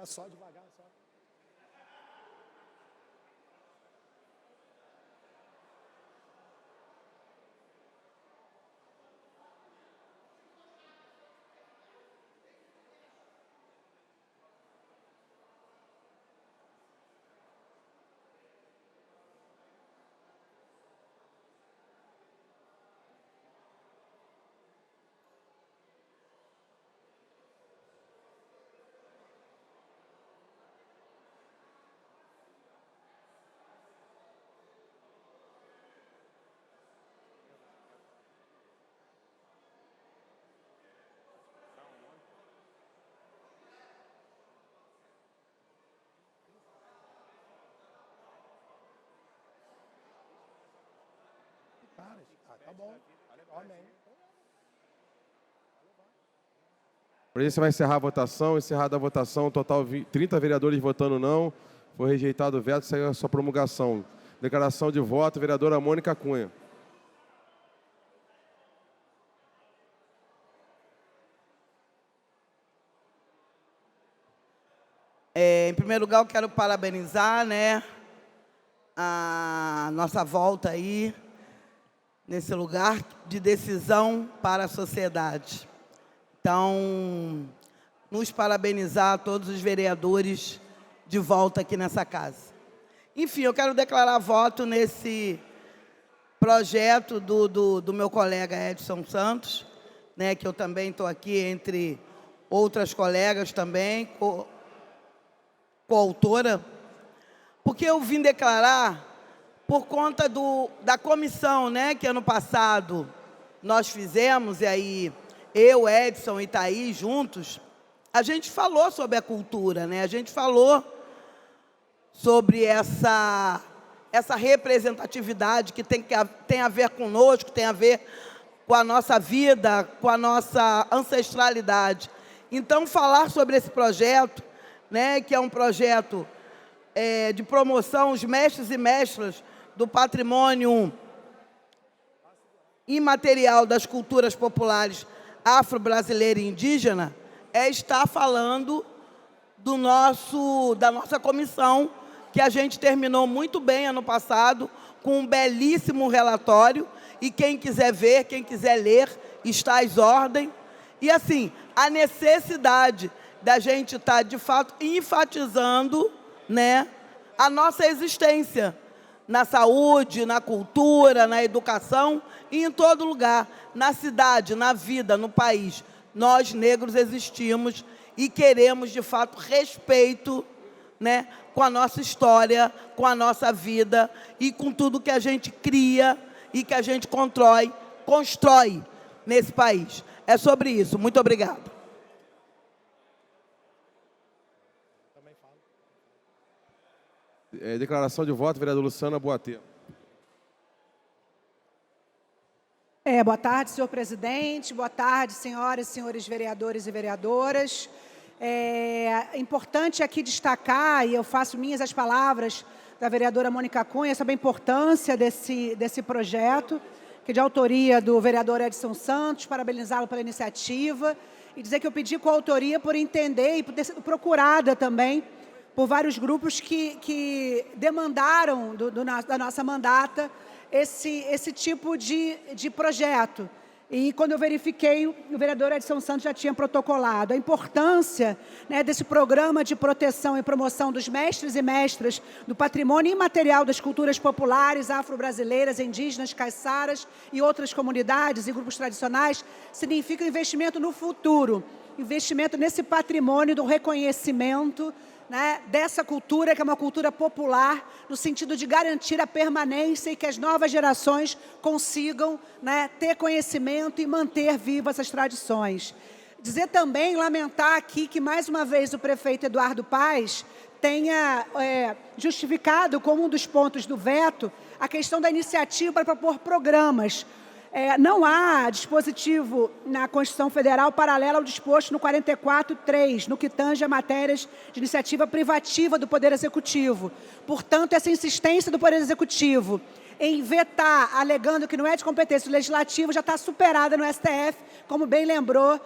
Só devagar, só. Tá bom. Amém. Por isso, vai encerrar a votação. Encerrada a votação, total 30 vereadores votando não. Foi rejeitado o veto, segue a sua promulgação. Declaração de voto, vereadora Mônica Cunha. Em primeiro lugar, eu quero parabenizar, a nossa volta aí, nesse lugar de decisão para a sociedade. Então, nos parabenizar a todos os vereadores de volta aqui nessa casa. Enfim, eu quero declarar voto nesse projeto do meu colega Edson Santos, que eu também estou aqui entre outras colegas também, coautora, porque eu vim declarar por conta da comissão, que ano passado nós fizemos, e aí eu, Edson e Thaís juntos, a gente falou sobre a cultura, a gente falou sobre essa representatividade que tem a ver conosco, tem a ver com a nossa vida, com a nossa ancestralidade. Então, falar sobre esse projeto, que é um projeto de promoção aos mestres e mestras do patrimônio imaterial das culturas populares afro-brasileira e indígena, estar falando da nossa comissão, que a gente terminou muito bem ano passado, com um belíssimo relatório, e quem quiser ver, quem quiser ler, está às ordens. E assim, a necessidade da gente estar, de fato, enfatizando a nossa existência, na saúde, na cultura, na educação e em todo lugar, na cidade, na vida, no país. Nós, negros, existimos e queremos, de fato, respeito, né, com a nossa história, com a nossa vida e com tudo que a gente cria e que a gente constrói nesse país. É sobre isso. Muito obrigada. Declaração de voto, vereadora Luciana Boatê. Boa tarde, senhor presidente. Boa tarde, senhoras e senhores vereadores e vereadoras. É importante aqui destacar, e eu faço minhas as palavras da vereadora Mônica Cunha, sobre a importância desse projeto, que é de autoria do vereador Edson Santos, parabenizá-lo pela iniciativa, e dizer que eu pedi coautoria por entender e por ter sido procurada também por vários grupos que demandaram da nossa mandata esse tipo de projeto. E quando eu verifiquei, o vereador Edson Santos já tinha protocolado a importância, né, desse programa de proteção e promoção dos mestres e mestras do patrimônio imaterial das culturas populares, afro-brasileiras, indígenas, caiçaras e outras comunidades e grupos tradicionais, significa investimento no futuro, investimento nesse patrimônio do reconhecimento, né, dessa cultura, que é uma cultura popular, no sentido de garantir a permanência e que as novas gerações consigam, né, ter conhecimento e manter vivas essas tradições. Dizer também, lamentar aqui que, mais uma vez, o prefeito Eduardo Paes tenha justificado como um dos pontos do veto a questão da iniciativa para propor programas. Não há dispositivo na Constituição Federal paralelo ao disposto no 44.3, no que tange a matérias de iniciativa privativa do Poder Executivo. Portanto, essa insistência do Poder Executivo em vetar, alegando que não é de competência do Legislativo, já está superada no STF, como bem lembrou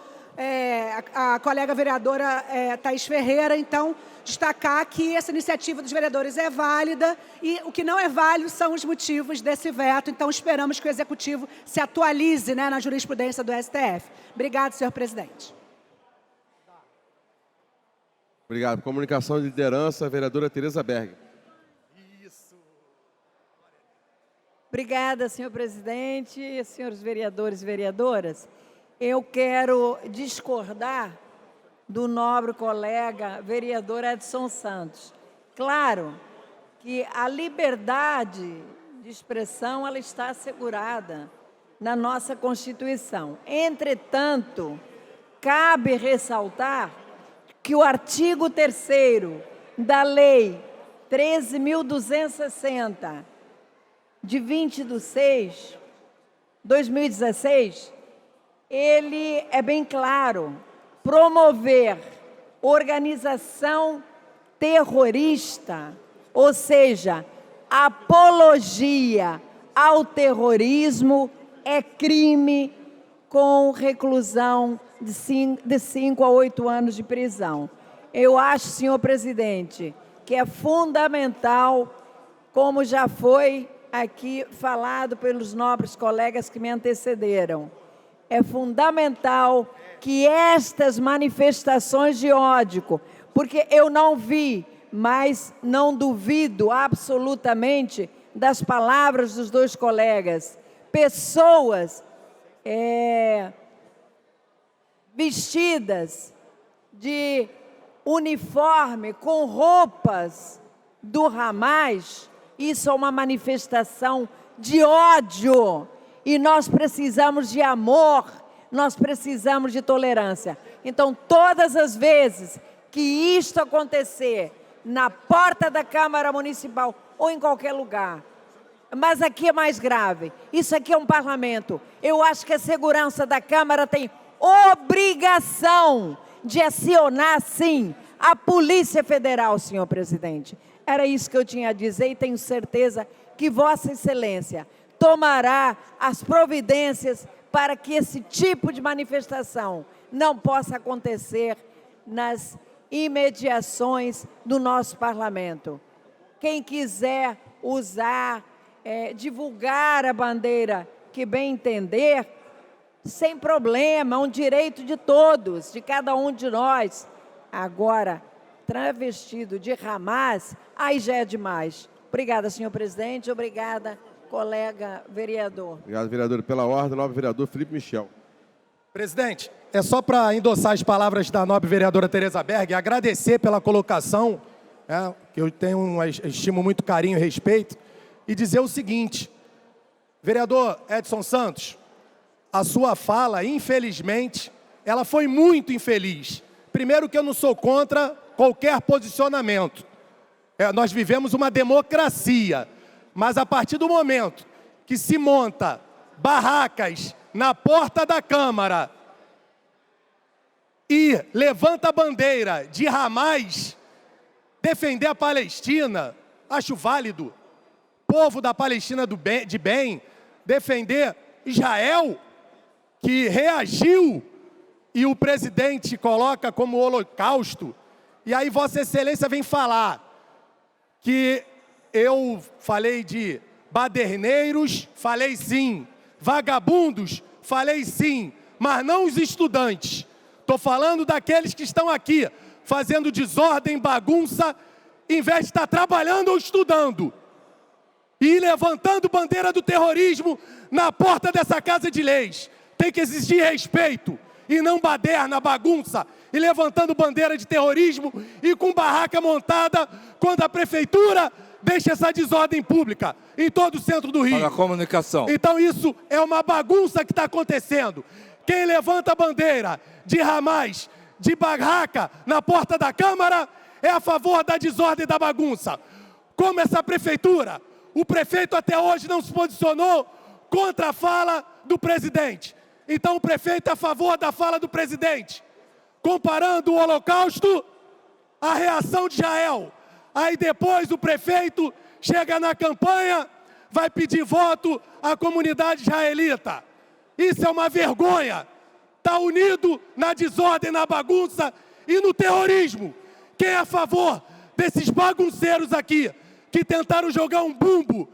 a colega vereadora Thaís Ferreira. Então, destacar que essa iniciativa dos vereadores é válida e o que não é válido são os motivos desse veto. Então, esperamos que o Executivo se atualize, né, na jurisprudência do STF. Obrigado, senhor presidente. Obrigado. Comunicação de liderança, vereadora Tereza Berg. Obrigada, senhor presidente, senhores vereadores e vereadoras. Eu quero discordar do nobre colega vereador Edson Santos. Claro que a liberdade de expressão ela está assegurada na nossa Constituição. Entretanto, cabe ressaltar que o artigo 3º da Lei 13.260, de 20/6/2016, ele é bem claro: promover organização terrorista, ou seja, apologia ao terrorismo, é crime com reclusão de 5 a 8 anos de prisão. Eu acho, senhor presidente, que é fundamental, como já foi aqui falado pelos nobres colegas que me antecederam, é fundamental que estas manifestações de ódio, porque eu não vi, mas não duvido absolutamente das palavras dos dois colegas, pessoas vestidas de uniforme, com roupas do Hamas, isso é uma manifestação de ódio. E nós precisamos de amor, nós precisamos de tolerância. Então, todas as vezes que isto acontecer na porta da Câmara Municipal ou em qualquer lugar, mas aqui é mais grave, isso aqui é um parlamento, eu acho que a segurança da Câmara tem obrigação de acionar, sim, a Polícia Federal, senhor presidente. Era isso que eu tinha a dizer e tenho certeza que Vossa Excelência tomará as providências para que esse tipo de manifestação não possa acontecer nas imediações do nosso parlamento. Quem quiser usar, divulgar a bandeira que bem entender, sem problema, é um direito de todos, de cada um de nós. Agora, travestido de Hamas, aí já é demais. Obrigada, senhor presidente. Obrigada, colega vereador. Obrigado, vereador. Pela ordem, nobre vereador Felipe Michel. Presidente, é só para endossar as palavras da nobre vereadora Tereza Berg, agradecer pela colocação, que eu estimo muito carinho e respeito, e dizer o seguinte, vereador Edson Santos, a sua fala, infelizmente, ela foi muito infeliz. Primeiro que eu não sou contra qualquer posicionamento. Nós vivemos uma democracia, mas a partir do momento que se monta barracas na porta da Câmara e levanta a bandeira de Hamas, defender a Palestina, acho válido. Povo da Palestina de bem, defender Israel, que reagiu e o presidente coloca como holocausto. E aí Vossa Excelência vem falar que eu falei de baderneiros, falei sim. Vagabundos, falei sim, mas não os estudantes. Estou falando daqueles que estão aqui, fazendo desordem, bagunça, em vez de estar trabalhando ou estudando. E levantando bandeira do terrorismo na porta dessa Casa de Leis. Tem que exigir respeito, e não baderna, bagunça, e levantando bandeira de terrorismo e com barraca montada quando a prefeitura deixa essa desordem pública em todo o centro do Rio. Para a comunicação. Então isso é uma bagunça que está acontecendo. Quem levanta a bandeira de Hamas, de barraca na porta da Câmara, é a favor da desordem e da bagunça. Como essa prefeitura, o prefeito até hoje não se posicionou contra a fala do presidente. Então o prefeito é a favor da fala do presidente, comparando o Holocausto à reação de Israel. Aí depois o prefeito chega na campanha, vai pedir voto à comunidade israelita. Isso é uma vergonha. Está unido na desordem, na bagunça e no terrorismo. Quem é a favor desses bagunceiros aqui, que tentaram jogar um bumbo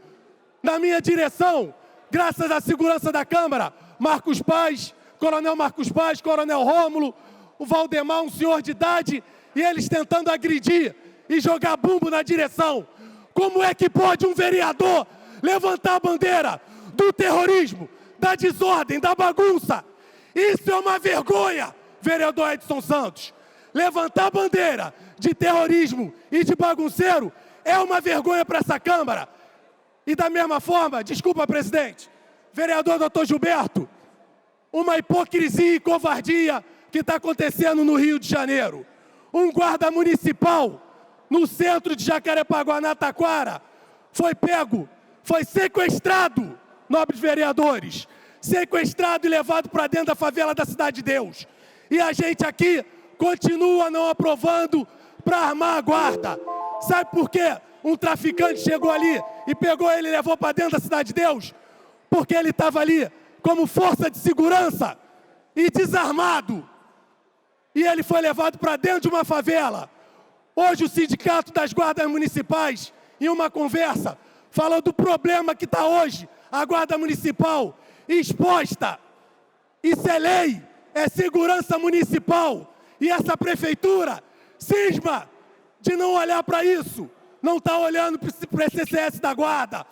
na minha direção, graças à segurança da Câmara, Marcos Paz, Coronel Marcos Paz, Coronel Rômulo, o Valdemar, um senhor de idade, e eles tentando agredir e jogar bumbo na direção. Como é que pode um vereador levantar a bandeira do terrorismo, da desordem, da bagunça? Isso é uma vergonha, vereador Edson Santos. Levantar a bandeira de terrorismo e de bagunceiro é uma vergonha para essa Câmara. E da mesma forma, desculpa, presidente, vereador doutor Gilberto, uma hipocrisia e covardia que está acontecendo no Rio de Janeiro. Um guarda municipal no centro de Jacarepaguá, Taquara, foi pego, foi sequestrado, nobres vereadores, sequestrado e levado para dentro da favela da Cidade de Deus. E a gente aqui continua não aprovando para armar a guarda. Sabe por quê? Um traficante chegou ali e pegou ele e levou para dentro da Cidade de Deus? Porque ele estava ali como força de segurança e desarmado. E ele foi levado para dentro de uma favela. Hoje o Sindicato das Guardas Municipais, em uma conversa, falou do problema que está hoje a Guarda Municipal exposta. Isso é lei, é segurança municipal. E essa prefeitura cisma de não olhar para isso. Não está olhando para esse CCS da Guarda,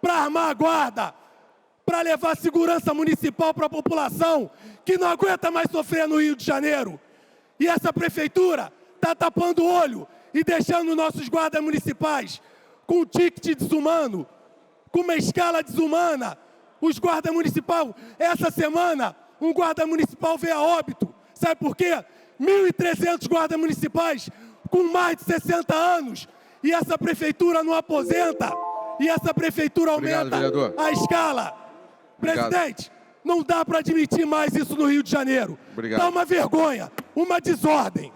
para armar a Guarda, para levar segurança municipal para a população que não aguenta mais sofrer no Rio de Janeiro. E essa prefeitura está tapando o olho e deixando nossos guardas municipais com um ticket desumano, com uma escala desumana. Os guardas municipais, essa semana, um guarda municipal veio a óbito. Sabe por quê? 1.300 guardas municipais com mais de 60 anos. E essa prefeitura não aposenta. E essa prefeitura aumenta a escala. Presidente, não dá para admitir mais isso no Rio de Janeiro. Obrigado. Dá uma vergonha, uma desordem.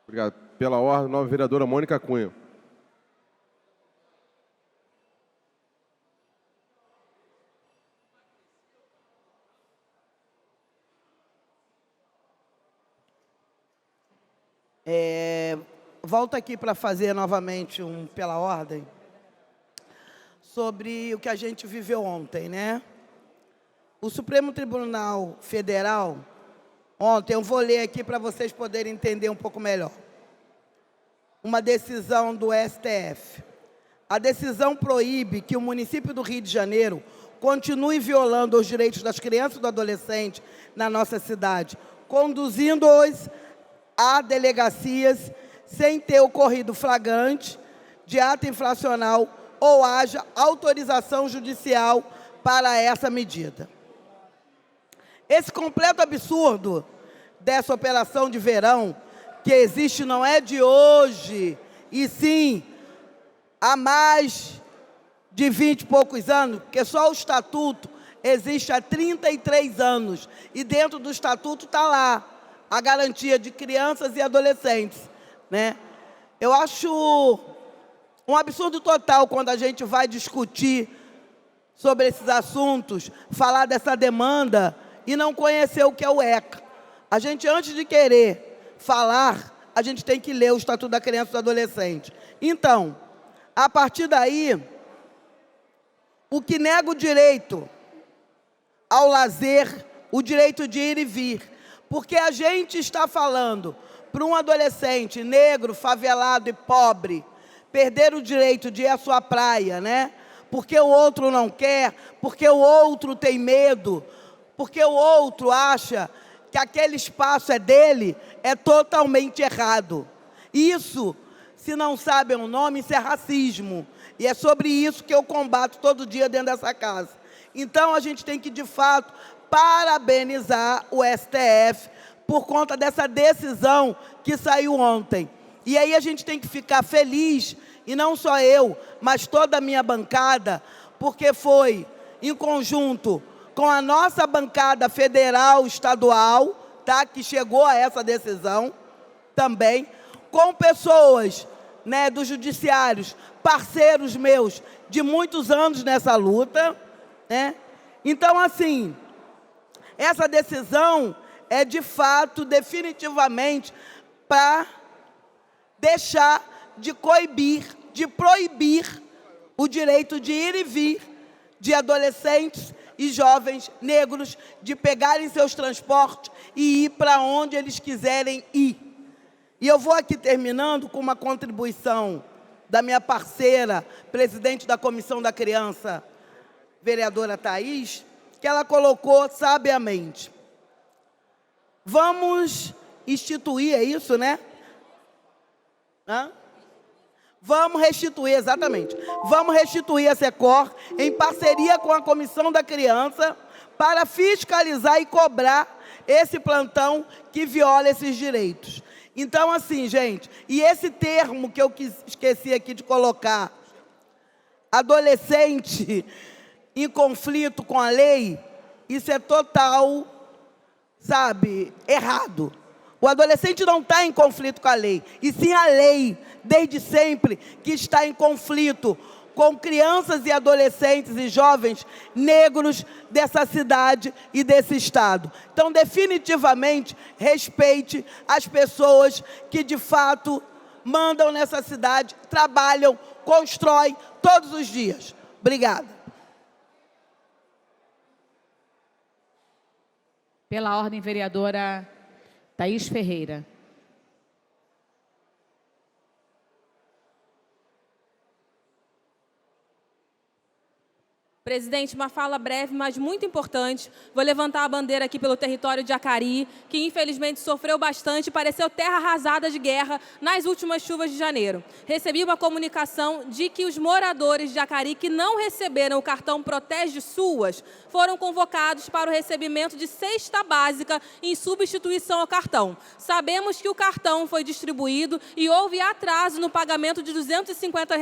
Obrigado. Pela ordem, nova vereadora Mônica Cunha. Volto aqui para fazer novamente pela ordem sobre o que a gente viveu ontem, né? O Supremo Tribunal Federal, ontem, eu vou ler aqui para vocês poderem entender um pouco melhor. Uma decisão do STF. A decisão proíbe que o município do Rio de Janeiro continue violando os direitos das crianças e do adolescente na nossa cidade, conduzindo-os a delegacias sem ter ocorrido flagrante de ato infracional ou haja autorização judicial para essa medida. Esse completo absurdo dessa operação de verão, que existe não é de hoje, e sim há mais de 20 e poucos anos, porque só o Estatuto existe há 33 anos, e dentro do Estatuto está lá a garantia de crianças e adolescentes, né? Eu acho um absurdo total quando a gente vai discutir sobre esses assuntos, falar dessa demanda e não conhecer o que é o ECA. A gente, antes de querer falar, a gente tem que ler o Estatuto da Criança e do Adolescente. Então, a partir daí, o que nega o direito ao lazer, o direito de ir e vir, porque a gente está falando para um adolescente negro, favelado e pobre, perder o direito de ir à sua praia, né? Porque o outro não quer, porque o outro tem medo, porque o outro acha que aquele espaço é dele, é totalmente errado. Isso, se não sabem o nome, isso é racismo. E é sobre isso que eu combato todo dia dentro dessa casa. Então, a gente tem que, de fato, parabenizar o STF por conta dessa decisão que saiu ontem. E aí a gente tem que ficar feliz, e não só eu, mas toda a minha bancada, porque foi em conjunto com a nossa bancada federal, estadual, tá, que chegou a essa decisão também, com pessoas, né, dos judiciários, parceiros meus de muitos anos nessa luta, né? Então, assim, essa decisão é, de fato, definitivamente, para deixar de coibir, de proibir o direito de ir e vir de adolescentes e jovens negros, de pegarem seus transportes e ir para onde eles quiserem ir. E eu vou aqui terminando com uma contribuição da minha parceira, presidente da Comissão da Criança, vereadora Thaís, que ela colocou sabiamente. Vamos instituir, é isso, né? Vamos restituir, exatamente. Vamos restituir a SECOR em parceria com a Comissão da Criança para fiscalizar e cobrar esse plantão que viola esses direitos. Então, assim, gente, e esse termo que eu esqueci aqui de colocar, adolescente em conflito com a lei, isso é total, sabe, errado. O adolescente não está em conflito com a lei, e sim a lei, desde sempre, que está em conflito com crianças e adolescentes e jovens negros dessa cidade e desse estado. Então, definitivamente, respeite as pessoas que, de fato, mandam nessa cidade, trabalham, constroem todos os dias. Obrigada. Pela ordem, vereadora Thaís Ferreira. Presidente, uma fala breve, mas muito importante. Vou levantar a bandeira aqui pelo território de Acari, que infelizmente sofreu bastante e pareceu terra arrasada de guerra nas últimas chuvas de janeiro. Recebi uma comunicação de que os moradores de Acari que não receberam o cartão Protege Suas foram convocados para o recebimento de cesta básica em substituição ao cartão. Sabemos que o cartão foi distribuído e houve atraso no pagamento de R$ 250,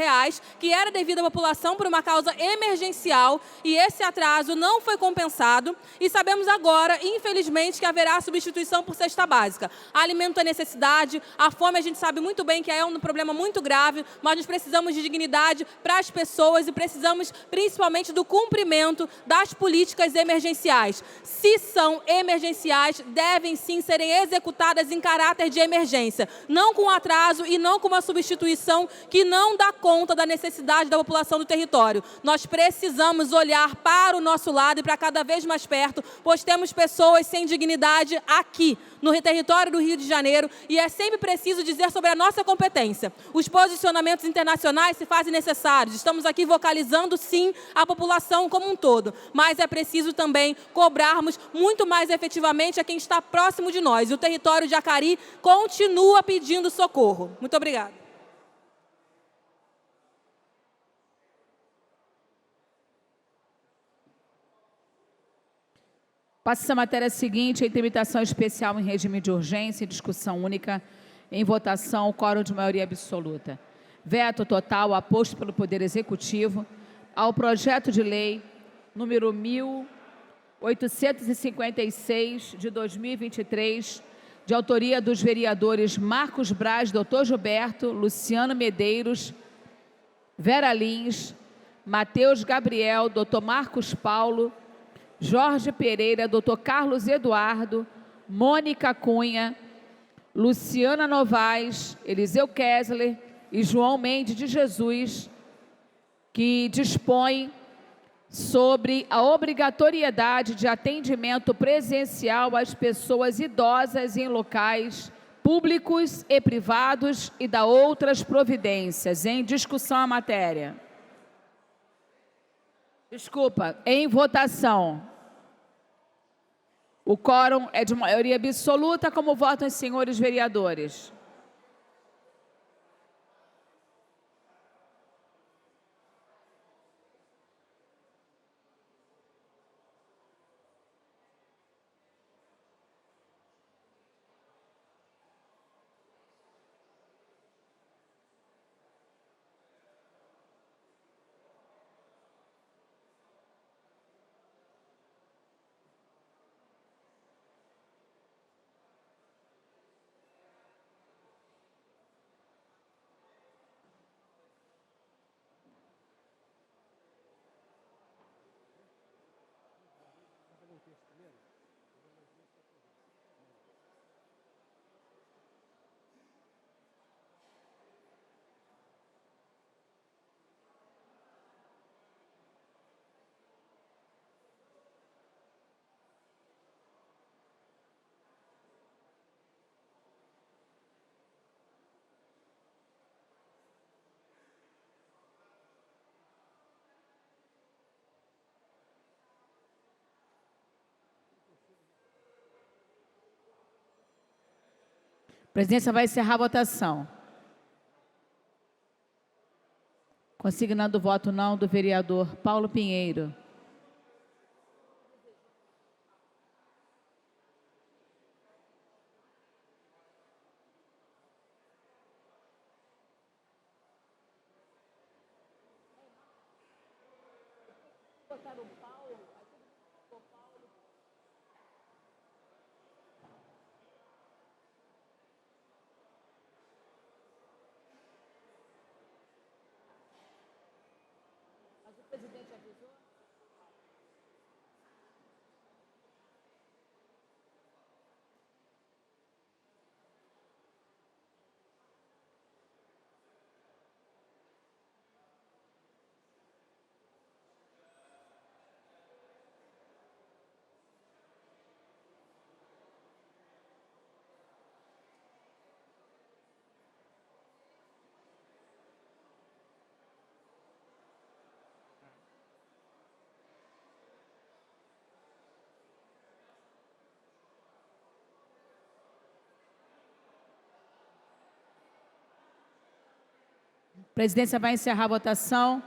que era devido à população por uma causa emergencial, e esse atraso não foi compensado, e sabemos agora, infelizmente, que haverá substituição por cesta básica. Alimento é necessidade, a fome a gente sabe muito bem que é um problema muito grave, mas nós precisamos de dignidade para as pessoas e precisamos principalmente do cumprimento das políticas emergenciais. Se são emergenciais, devem sim serem executadas em caráter de emergência, não com atraso e não com uma substituição que não dá conta da necessidade da população do território. Nós precisamos precisamos olhar para o nosso lado e para cada vez mais perto, pois temos pessoas sem dignidade aqui, no território do Rio de Janeiro, e é sempre preciso dizer sobre a nossa competência. Os posicionamentos internacionais se fazem necessários, estamos aqui vocalizando, sim, a população como um todo, mas é preciso também cobrarmos muito mais efetivamente a quem está próximo de nós. E o território de Acari continua pedindo socorro. Muito obrigada. Passa a matéria seguinte, em tramitação especial em regime de urgência e discussão única, em votação, quórum de maioria absoluta. Veto total aposto pelo Poder Executivo ao projeto de lei número 1856 de 2023, de autoria dos vereadores Marcos Braz, Dr. Gilberto, Luciano Medeiros, Vera Lins, Matheus Gabriel, Dr. Marcos Paulo, Jorge Pereira, Dr. Carlos Eduardo, Mônica Cunha, Luciana Novaes, Eliseu Kessler e João Mendes de Jesus, que dispõe sobre a obrigatoriedade de atendimento presencial às pessoas idosas em locais públicos e privados e da outras providências. Em discussão a matéria. Em votação. O quórum é de maioria absoluta, como votam os senhores vereadores. A presidência vai encerrar a votação. Consignando o voto não do vereador Paulo Pinheiro. A presidência vai encerrar a votação.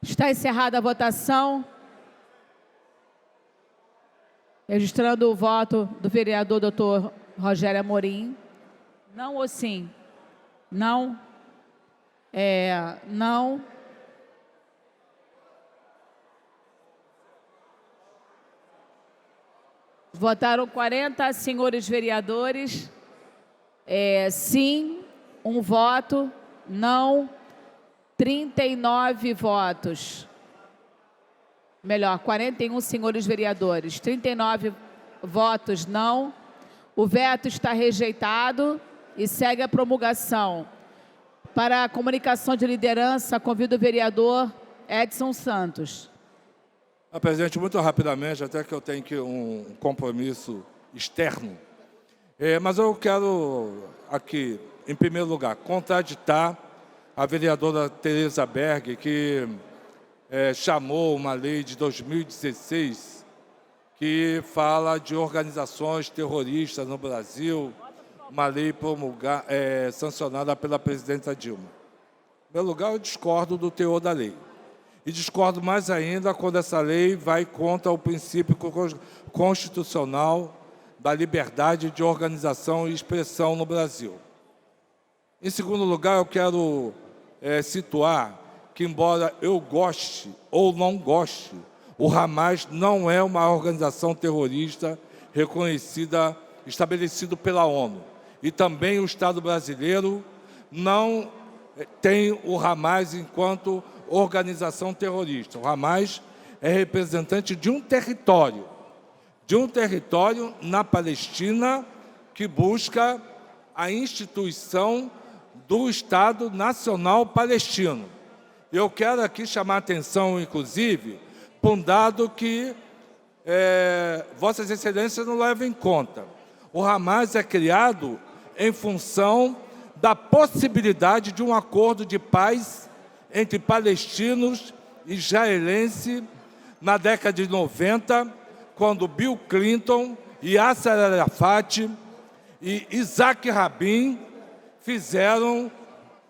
Está encerrada a votação. Registrando o voto do vereador Dr. Rogério Amorim. Não ou sim? Não. Não. Votaram 40 senhores vereadores. Sim, 1 voto. Não, 39 votos. Melhor, 41 senhores vereadores. 39 votos não. O veto está rejeitado e segue a promulgação. Para a comunicação de liderança, convido o vereador Edson Santos. Presidente, muito rapidamente, até que eu tenho um compromisso externo. Mas eu quero aqui, em primeiro lugar, contraditar a vereadora Tereza Berg, que chamou uma lei de 2016 que fala de organizações terroristas no Brasil, uma lei sancionada pela presidenta Dilma. Em primeiro lugar, eu discordo do teor da lei. E discordo mais ainda quando essa lei vai contra o princípio constitucional da liberdade de organização e expressão no Brasil. Em segundo lugar, eu quero situar que, embora eu goste ou não goste, o Hamas não é uma organização terrorista reconhecida, estabelecido pela ONU. E também o Estado brasileiro não tem o Hamas enquanto organização terrorista. O Hamas é representante de um território na Palestina que busca a instituição do Estado Nacional Palestino. Eu quero aqui chamar a atenção, inclusive, para um dado que Vossas Excelências não levam em conta. O Hamas é criado em função da possibilidade de um acordo de paz entre palestinos e israelenses na década de 90, quando Bill Clinton, Yasser Arafat e Isaac Rabin fizeram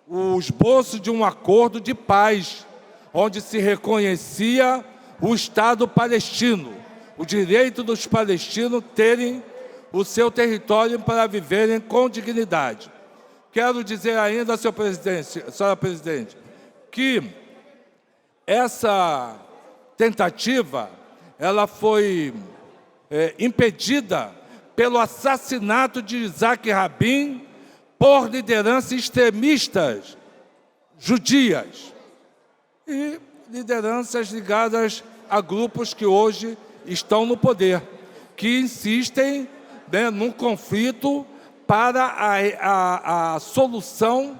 o esboço de um acordo de paz, onde se reconhecia o Estado palestino, o direito dos palestinos terem o seu território para viverem com dignidade. Quero dizer ainda, senhora presidente, que essa tentativa ela foi impedida pelo assassinato de Isaac Rabin por lideranças extremistas judias e lideranças ligadas a grupos que hoje estão no poder, que insistem num conflito para a solução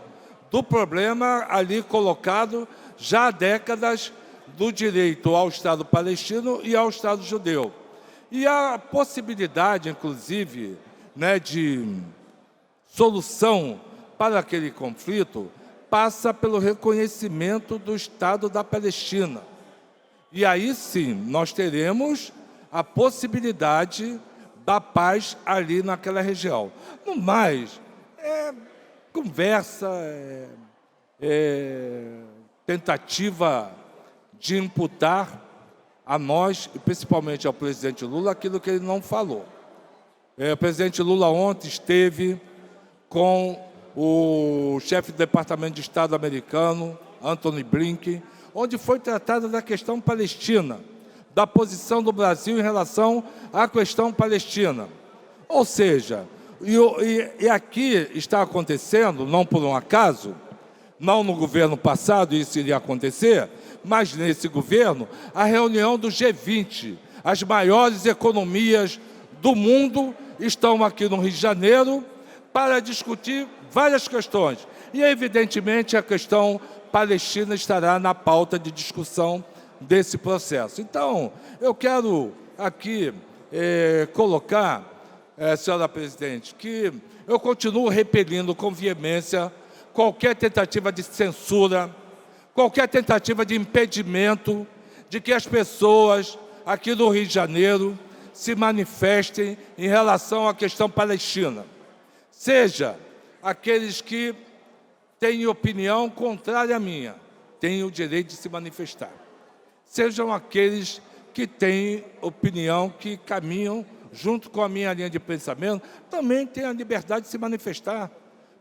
do problema ali colocado já há décadas do direito ao Estado palestino e ao Estado judeu. E a possibilidade, inclusive, de solução para aquele conflito passa pelo reconhecimento do Estado da Palestina. E aí sim, nós teremos a possibilidade da paz ali naquela região. No mais, conversa, tentativa de imputar a nós, e principalmente ao presidente Lula, aquilo que ele não falou. O presidente Lula ontem esteve com o chefe do Departamento de Estado americano, Antony Blinken, onde foi tratada da questão palestina, da posição do Brasil em relação à questão palestina. Ou seja, e aqui está acontecendo, não por um acaso, não no governo passado isso iria acontecer, mas nesse governo, a reunião do G20. As maiores economias do mundo estão aqui no Rio de Janeiro para discutir várias questões. E, evidentemente, a questão palestina estará na pauta de discussão desse processo. Então, eu quero aqui colocar, senhora presidente, que eu continuo repelindo com veemência qualquer tentativa de censura, qualquer tentativa de impedimento de que as pessoas aqui do Rio de Janeiro se manifestem em relação à questão palestina. Seja aqueles que têm opinião contrária à minha, têm o direito de se manifestar. Sejam aqueles que têm opinião que caminham junto com a minha linha de pensamento, também têm a liberdade de se manifestar.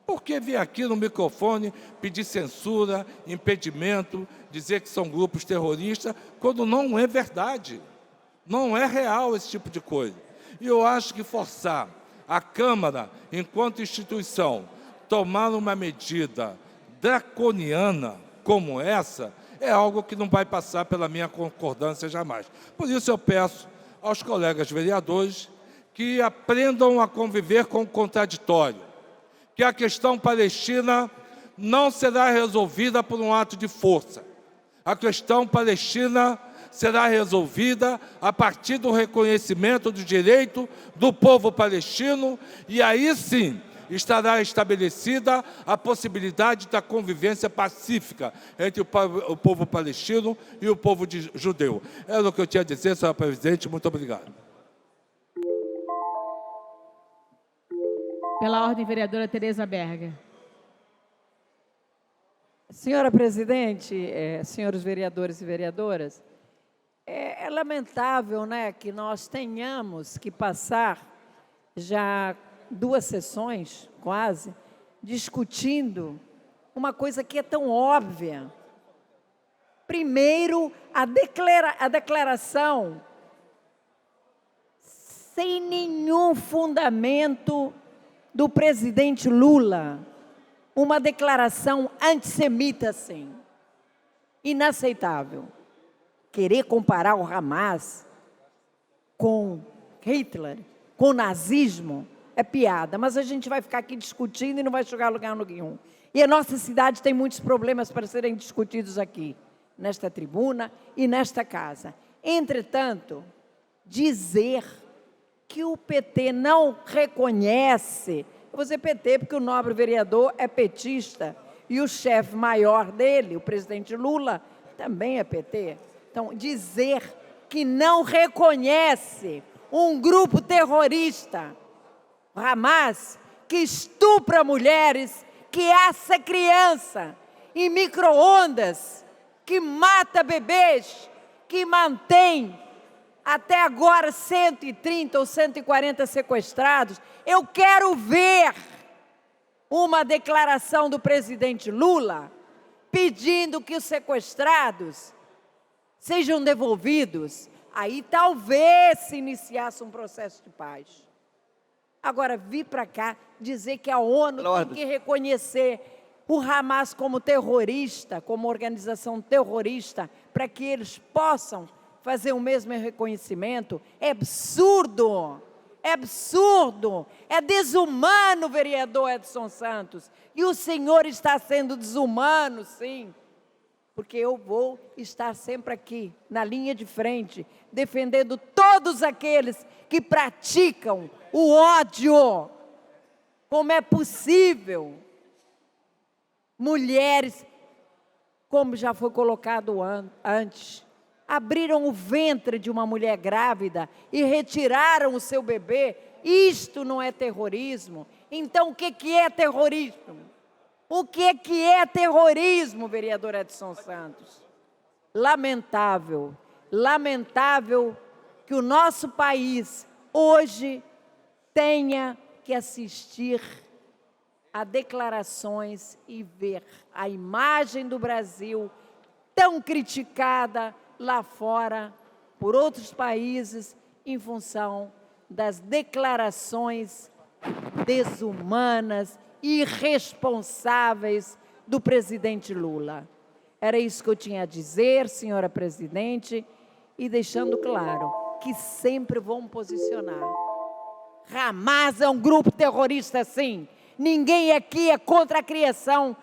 Por que vir aqui no microfone pedir censura, impedimento, dizer que são grupos terroristas, quando não é verdade? Não é real esse tipo de coisa. E eu acho que forçar a Câmara, enquanto instituição, tomar uma medida draconiana como essa, é algo que não vai passar pela minha concordância jamais. Por isso eu peço aos colegas vereadores que aprendam a conviver com o contraditório, que a questão palestina não será resolvida por um ato de força. A questão palestina será resolvida a partir do reconhecimento do direito do povo palestino, e aí sim estará estabelecida a possibilidade da convivência pacífica entre o povo palestino e o povo judeu. Era o que eu tinha a dizer, senhora presidente. Muito obrigado. Pela ordem, vereadora Tereza Berger. Senhora presidente, senhores vereadores e vereadoras, é lamentável, né, que nós tenhamos que passar já 2 sessões, quase, discutindo uma coisa que é tão óbvia. Primeiro, a declaração sem nenhum fundamento do presidente Lula, uma declaração antissemita, assim, inaceitável. Querer comparar o Hamas com Hitler, com o nazismo, é piada, mas a gente vai ficar aqui discutindo e não vai chegar a lugar nenhum. E a nossa cidade tem muitos problemas para serem discutidos aqui, nesta tribuna e nesta casa. Entretanto, dizer que o PT não reconhece, eu vou dizer PT porque o nobre vereador é petista e o chefe maior dele, o presidente Lula, também é PT. Então, dizer que não reconhece um grupo terrorista, Hamas, que estupra mulheres, que assa criança em micro-ondas, que mata bebês, que mantém até agora 130 ou 140 sequestrados. Eu quero ver uma declaração do presidente Lula pedindo que os sequestrados sejam devolvidos. Aí talvez se iniciasse um processo de paz. Agora, vir para cá dizer que a ONU tem que reconhecer o Hamas como terrorista, como organização terrorista, para que eles possam fazer o mesmo reconhecimento, é absurdo, é absurdo, é desumano, vereador Edson Santos. E o senhor está sendo desumano, sim, porque eu vou estar sempre aqui, na linha de frente, defendendo todos aqueles que praticam o ódio. Como é possível mulheres, como já foi colocado antes, abriram o ventre de uma mulher grávida e retiraram o seu bebê? Isto não é terrorismo? Então, o que é terrorismo? O que é terrorismo, vereador Edson Santos? Lamentável, lamentável que o nosso país hoje tenha que assistir a declarações e ver a imagem do Brasil tão criticada lá fora por outros países em função das declarações desumanas, irresponsáveis do presidente Lula. Era isso que eu tinha a dizer, senhora presidente, e deixando claro que sempre vão posicionar. Hamas é um grupo terrorista, sim. Ninguém aqui é contra a criação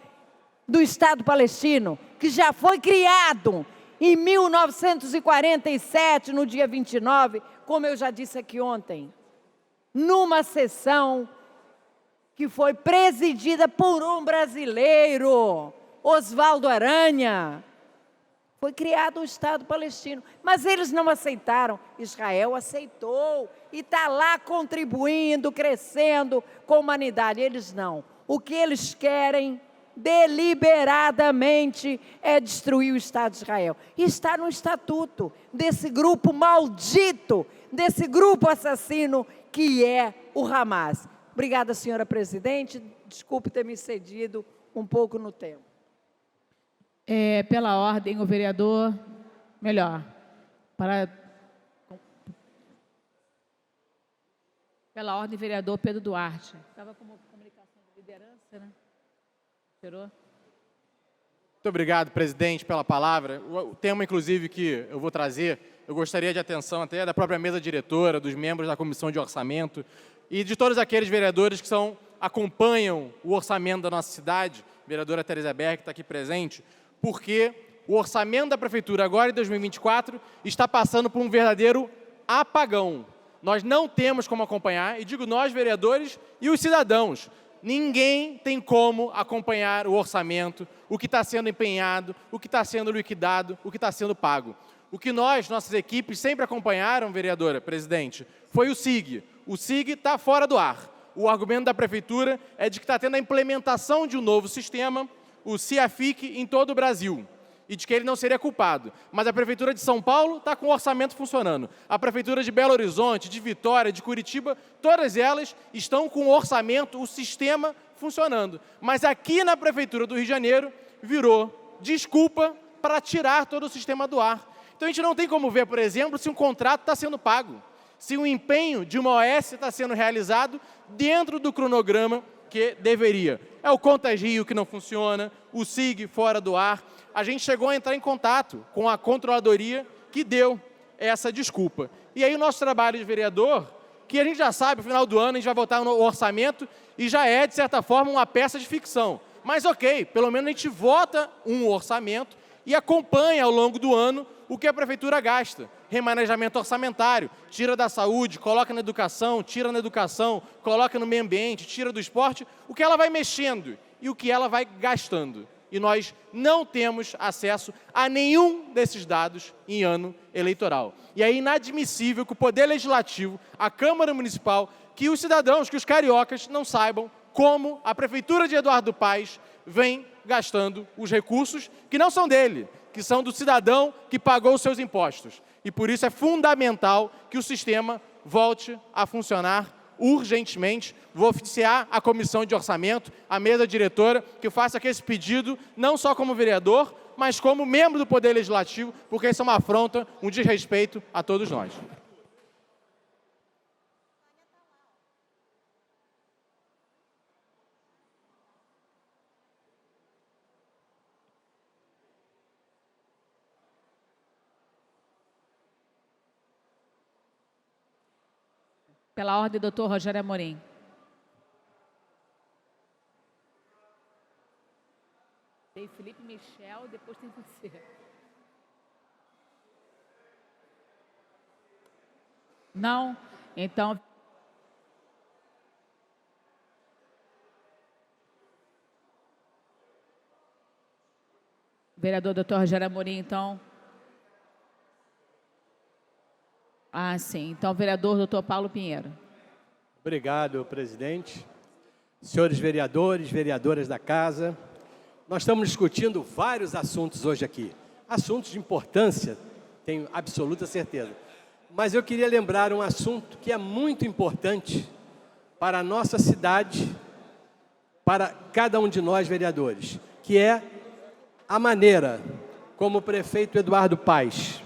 do Estado palestino, que já foi criado em 1947, no dia 29, como eu já disse aqui ontem, numa sessão que foi presidida por um brasileiro, Oswaldo Aranha. Foi criado o Estado palestino, mas eles não aceitaram. Israel aceitou e está lá contribuindo, crescendo com a humanidade. Eles não. O que eles querem deliberadamente é destruir o Estado de Israel. E está no estatuto desse grupo maldito, desse grupo assassino que é o Hamas. Obrigada, senhora presidente. Desculpe ter me cedido um pouco no tempo. Pela ordem, o vereador, Pela ordem, vereador Pedro Duarte. Estava como comunicação de liderança, né? Tirou? Muito obrigado, presidente, pela palavra. O tema, inclusive, que eu vou trazer, eu gostaria de atenção até da própria mesa diretora, dos membros da Comissão de Orçamento e de todos aqueles vereadores que acompanham o orçamento da nossa cidade, a vereadora Tereza Berg, que está aqui presente, porque o orçamento da Prefeitura agora em 2024 está passando por um verdadeiro apagão. Nós não temos como acompanhar, e digo nós, vereadores, e os cidadãos. Ninguém tem como acompanhar o orçamento, o que está sendo empenhado, o que está sendo liquidado, o que está sendo pago. O que nossas equipes, sempre acompanharam, vereadora, presidente, foi o SIG. O SIG está fora do ar. O argumento da Prefeitura é de que está tendo a implementação de um novo sistema, o CIAFIC, em todo o Brasil, e de que ele não seria culpado. Mas a Prefeitura de São Paulo está com o orçamento funcionando. A Prefeitura de Belo Horizonte, de Vitória, de Curitiba, todas elas estão com o orçamento, o sistema funcionando. Mas aqui na Prefeitura do Rio de Janeiro, virou desculpa para tirar todo o sistema do ar. Então a gente não tem como ver, por exemplo, se um contrato está sendo pago, se o empenho de uma OS está sendo realizado dentro do cronograma que deveria. É o Contas Rio que não funciona, o SIG fora do ar. A gente chegou a entrar em contato com a controladoria que deu essa desculpa. E aí o nosso trabalho de vereador, que a gente já sabe, no final do ano a gente vai votar no orçamento e já é, de certa forma, uma peça de ficção. Mas ok, pelo menos a gente vota um orçamento e acompanha ao longo do ano o que a Prefeitura gasta. Remanejamento orçamentário, tira da saúde, coloca na educação, tira na educação, coloca no meio ambiente, tira do esporte, o que ela vai mexendo e o que ela vai gastando. E nós não temos acesso a nenhum desses dados em ano eleitoral. E é inadmissível que o Poder Legislativo, a Câmara Municipal, que os cidadãos, que os cariocas não saibam como a Prefeitura de Eduardo Paes vem gastando os recursos que não são dele, que são do cidadão que pagou os seus impostos. E por isso é fundamental que o sistema volte a funcionar urgentemente. Vou oficiar a comissão de orçamento, a mesa diretora, que faça aqui esse pedido, não só como vereador, mas como membro do Poder Legislativo, porque isso é uma afronta, um desrespeito a todos nós. Pela ordem, doutor Rogério Amorim. Tem Felipe Michel, depois tem você. Não? Então... Vereador doutor Rogério Amorim, então... Ah, sim. Então, vereador doutor Paulo Pinheiro. Obrigado, presidente. Senhores vereadores, vereadoras da casa, nós estamos discutindo vários assuntos hoje aqui. Assuntos de importância, tenho absoluta certeza. Mas eu queria lembrar um assunto que é muito importante para a nossa cidade, para cada um de nós vereadores, que é a maneira como o prefeito Eduardo Paes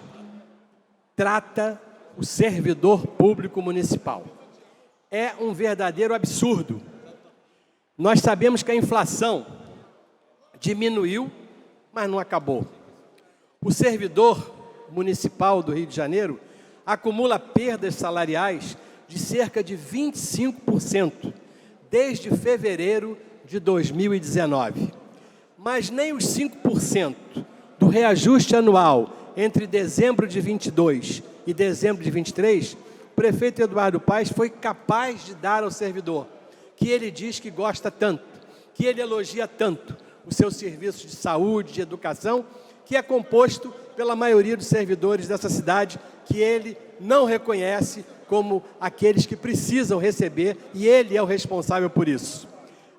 trata o servidor público municipal. É um verdadeiro absurdo. Nós sabemos que a inflação diminuiu, mas não acabou. O servidor municipal do Rio de Janeiro acumula perdas salariais de cerca de 25% desde fevereiro de 2019. Mas nem os 5% do reajuste anual entre dezembro de 22 e dezembro de 23, o prefeito Eduardo Paes foi capaz de dar ao servidor, que ele diz que gosta tanto, que ele elogia tanto, os seus serviços de saúde, de educação, que é composto pela maioria dos servidores dessa cidade, que ele não reconhece como aqueles que precisam receber, e ele é o responsável por isso.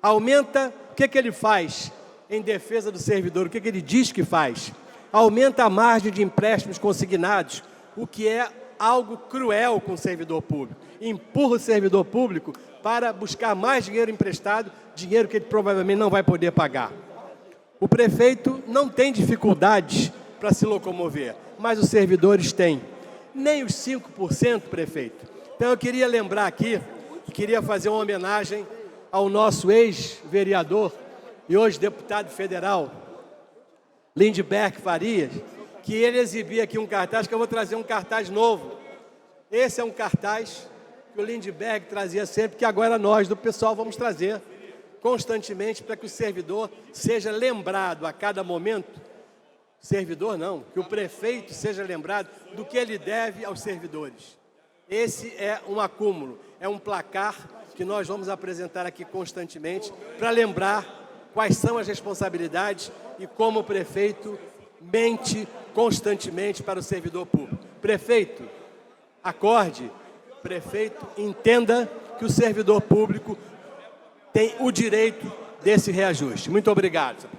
Aumenta, o que ele faz em defesa do servidor, o que ele diz que faz? Aumenta a margem de empréstimos consignados, o que é algo cruel com o servidor público. Empurra o servidor público para buscar mais dinheiro emprestado, dinheiro que ele provavelmente não vai poder pagar. O prefeito não tem dificuldades para se locomover, mas os servidores têm. Nem os 5%, prefeito. Então eu queria lembrar aqui queria fazer uma homenagem ao nosso ex-vereador e hoje deputado federal, Lindbergh Farias, que ele exibia aqui um cartaz, que eu vou trazer um cartaz novo. Esse é um cartaz que o Lindbergh trazia sempre, que agora nós, do pessoal, vamos trazer constantemente para que o servidor seja lembrado a cada momento. Servidor não, que o prefeito seja lembrado do que ele deve aos servidores. Esse é um acúmulo, é um placar que nós vamos apresentar aqui constantemente para lembrar quais são as responsabilidades e como o prefeito mente constantemente para o servidor público. Prefeito, acorde. Prefeito, entenda que o servidor público tem o direito desse reajuste. Muito obrigado.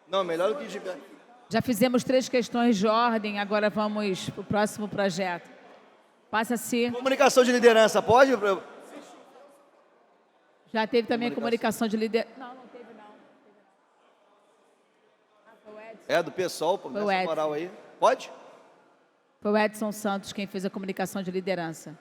Não, melhor do que... Já fizemos 3 questões de ordem, agora vamos para o próximo projeto. Passa-se. Comunicação de liderança, pode? Já teve também comunicação de liderança. Não teve não. É, do pessoal, pô, Foi o Edson. moral aí. Pode? Foi o Edson Santos quem fez a comunicação de liderança.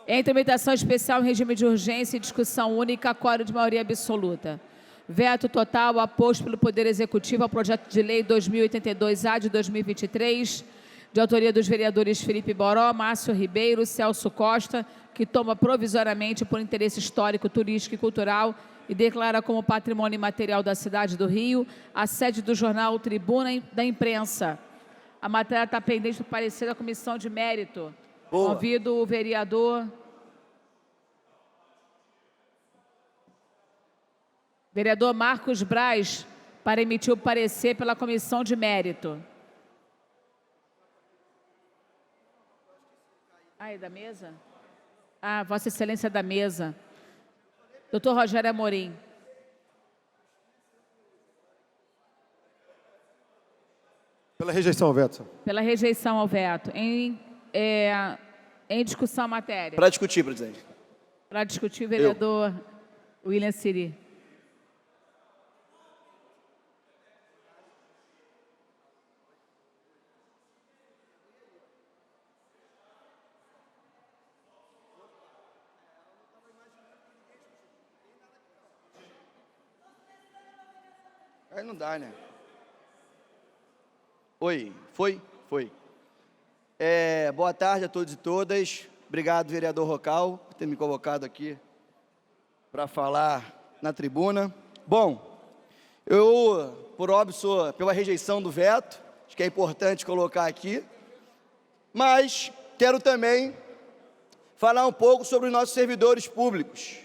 Em tramitação especial em regime de urgência e discussão única, quórum de maioria absoluta. Veto total aposto pelo Poder Executivo ao projeto de lei 2082-A de 2023, de autoria dos vereadores Felipe Boró, Márcio Ribeiro, Celso Costa, que toma provisoriamente por interesse histórico, turístico e cultural e declara como patrimônio imaterial da cidade do Rio a sede do jornal Tribuna da Imprensa. A matéria está pendente do parecer da Comissão de Mérito. Boa. Convido o vereador Marcos Braz para emitir o parecer pela Comissão de Mérito. Ah, é da mesa? Ah, Vossa Excelência é da mesa. Doutor Rogério Amorim. Pela rejeição ao veto. Pela rejeição ao veto. Em discussão a matéria. Para discutir, presidente. Para discutir, o vereador William Siri. Aí não dá, né? Oi, foi? Foi. Boa tarde a todos e todas. Obrigado, vereador Rocal, por ter me colocado aqui para falar na tribuna. Bom, eu, por óbvio, sou pela rejeição do veto, acho que é importante colocar aqui, mas quero também falar um pouco sobre os nossos servidores públicos.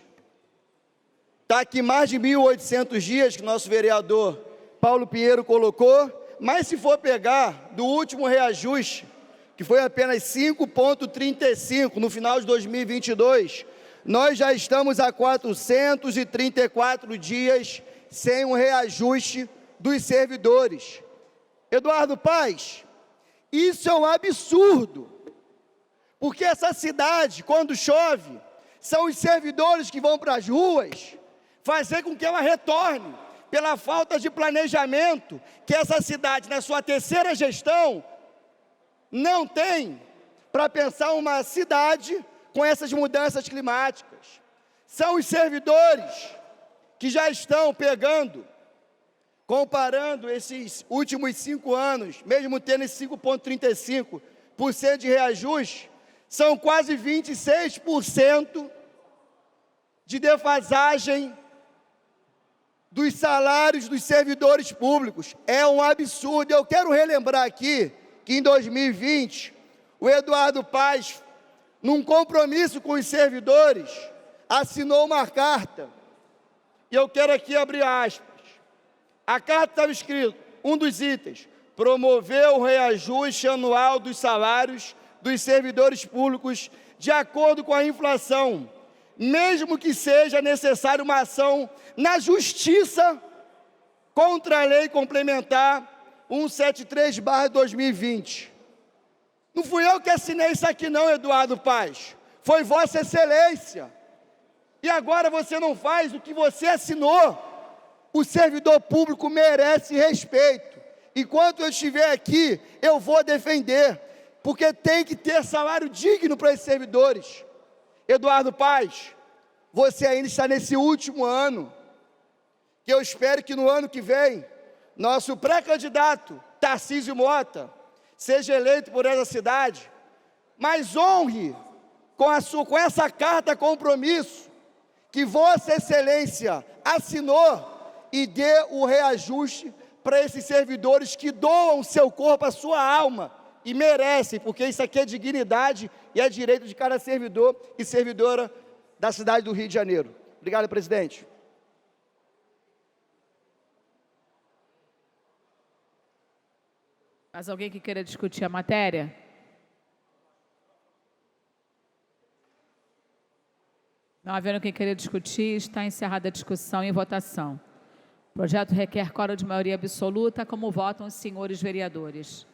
Está aqui mais de 1.800 dias que nosso vereador Paulo Pinheiro colocou, mas se for pegar do último reajuste, que foi apenas 5,35 no final de 2022, nós já estamos há 434 dias sem um reajuste dos servidores. Eduardo Paes, isso é um absurdo, porque essa cidade, quando chove, são os servidores que vão para as ruas fazer com que ela retorne, pela falta de planejamento que essa cidade, na sua terceira gestão, não tem para pensar uma cidade com essas mudanças climáticas. São os servidores que já estão pegando, comparando esses últimos 5 anos, mesmo tendo esse 5,35% de reajuste, são quase 26% de defasagem dos salários dos servidores públicos. É um absurdo. Eu quero relembrar aqui que em 2020, o Eduardo Paes, num compromisso com os servidores, assinou uma carta. E eu quero aqui abrir aspas. A carta estava escrito, um dos itens, promover o reajuste anual dos salários dos servidores públicos de acordo com a inflação, mesmo que seja necessária uma ação na Justiça contra a Lei Complementar 173/2020. Não fui eu que assinei isso aqui não, Eduardo Paes. Foi Vossa Excelência. E agora você não faz o que você assinou. O servidor público merece respeito. Enquanto eu estiver aqui, eu vou defender, porque tem que ter salário digno para esses servidores. Eduardo Paes, você ainda está nesse último ano, que eu espero que no ano que vem, nosso pré-candidato, Tarcísio Mota, seja eleito por essa cidade, mas honre com essa carta compromisso que Vossa Excelência assinou e dê o reajuste para esses servidores que doam seu corpo, a sua alma, e merecem, porque isso aqui é dignidade e é direito de cada servidor e servidora da cidade do Rio de Janeiro. Obrigado, presidente. Mais alguém que queira discutir a matéria? Não havendo quem queira discutir, está encerrada a discussão e votação. O projeto requer quórum de maioria absoluta, como votam os senhores vereadores.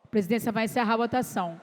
A presidência vai encerrar a votação.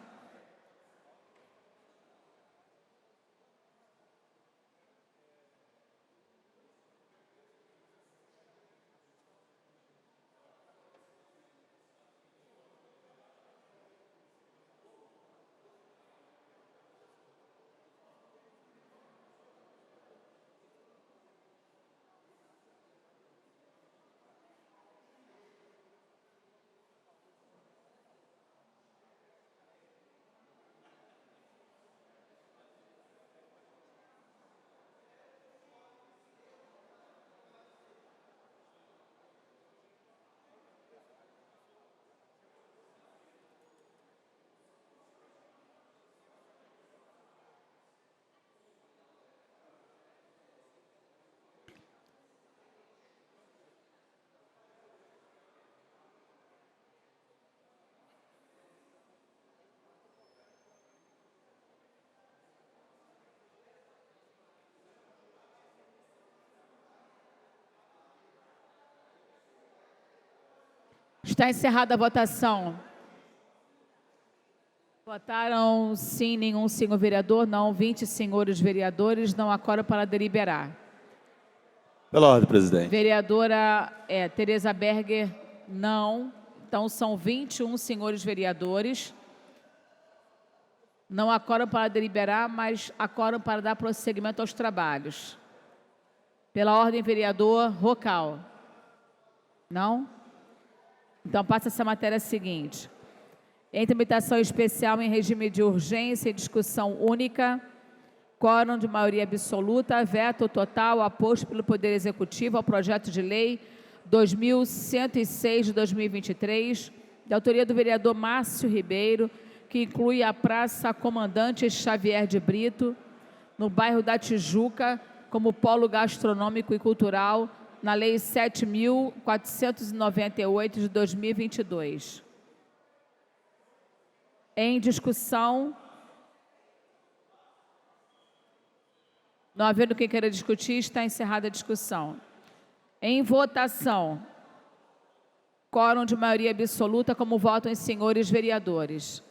Está encerrada a votação. Votaram sim, nenhum senhor vereador, não, 20 senhores vereadores, não há quórum para deliberar. Pela ordem, presidente. Vereadora Tereza Berger, não. Então, são 21 senhores vereadores. Não há quórum para deliberar, mas há quórum para dar prosseguimento aos trabalhos. Pela ordem, vereador Rocal. Não? Então, passa essa matéria seguinte. Em tramitação especial em regime de urgência e discussão única, quórum de maioria absoluta, veto total aposto pelo Poder Executivo ao projeto de lei 2106 de 2023, de autoria do vereador Márcio Ribeiro, que inclui a Praça Comandante Xavier de Brito, no bairro da Tijuca, como polo gastronômico e cultural, na Lei 7.498 de 2022. Em discussão, não havendo quem queira discutir, está encerrada a discussão. Em votação, quórum de maioria absoluta, como votam os senhores vereadores.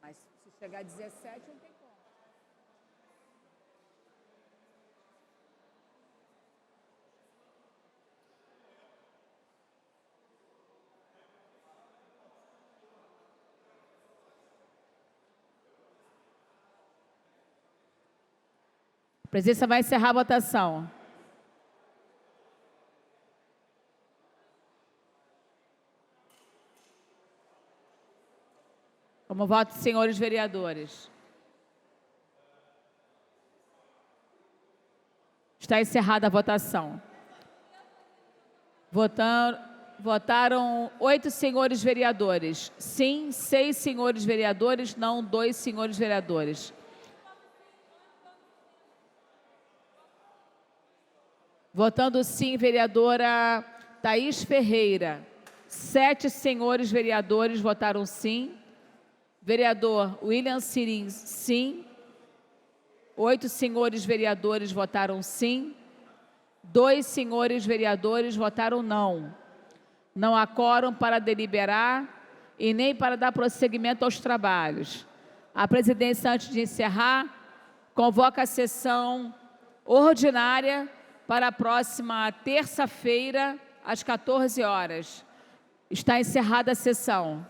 Mas se chegar a 17, não tem como. A presidência vai encerrar a votação. Como votam os senhores vereadores. Está encerrada a votação. Votaram 8 senhores vereadores. Sim, 6 senhores vereadores. Não, 2 senhores vereadores. Votando sim, vereadora Thaís Ferreira. 7 senhores vereadores votaram sim. Vereador William Sirins, sim. 8 senhores vereadores votaram sim. 2 senhores vereadores votaram não. Não há quórum para deliberar e nem para dar prosseguimento aos trabalhos. A presidência, antes de encerrar, convoca a sessão ordinária para a próxima terça-feira, às 14 horas. Está encerrada a sessão.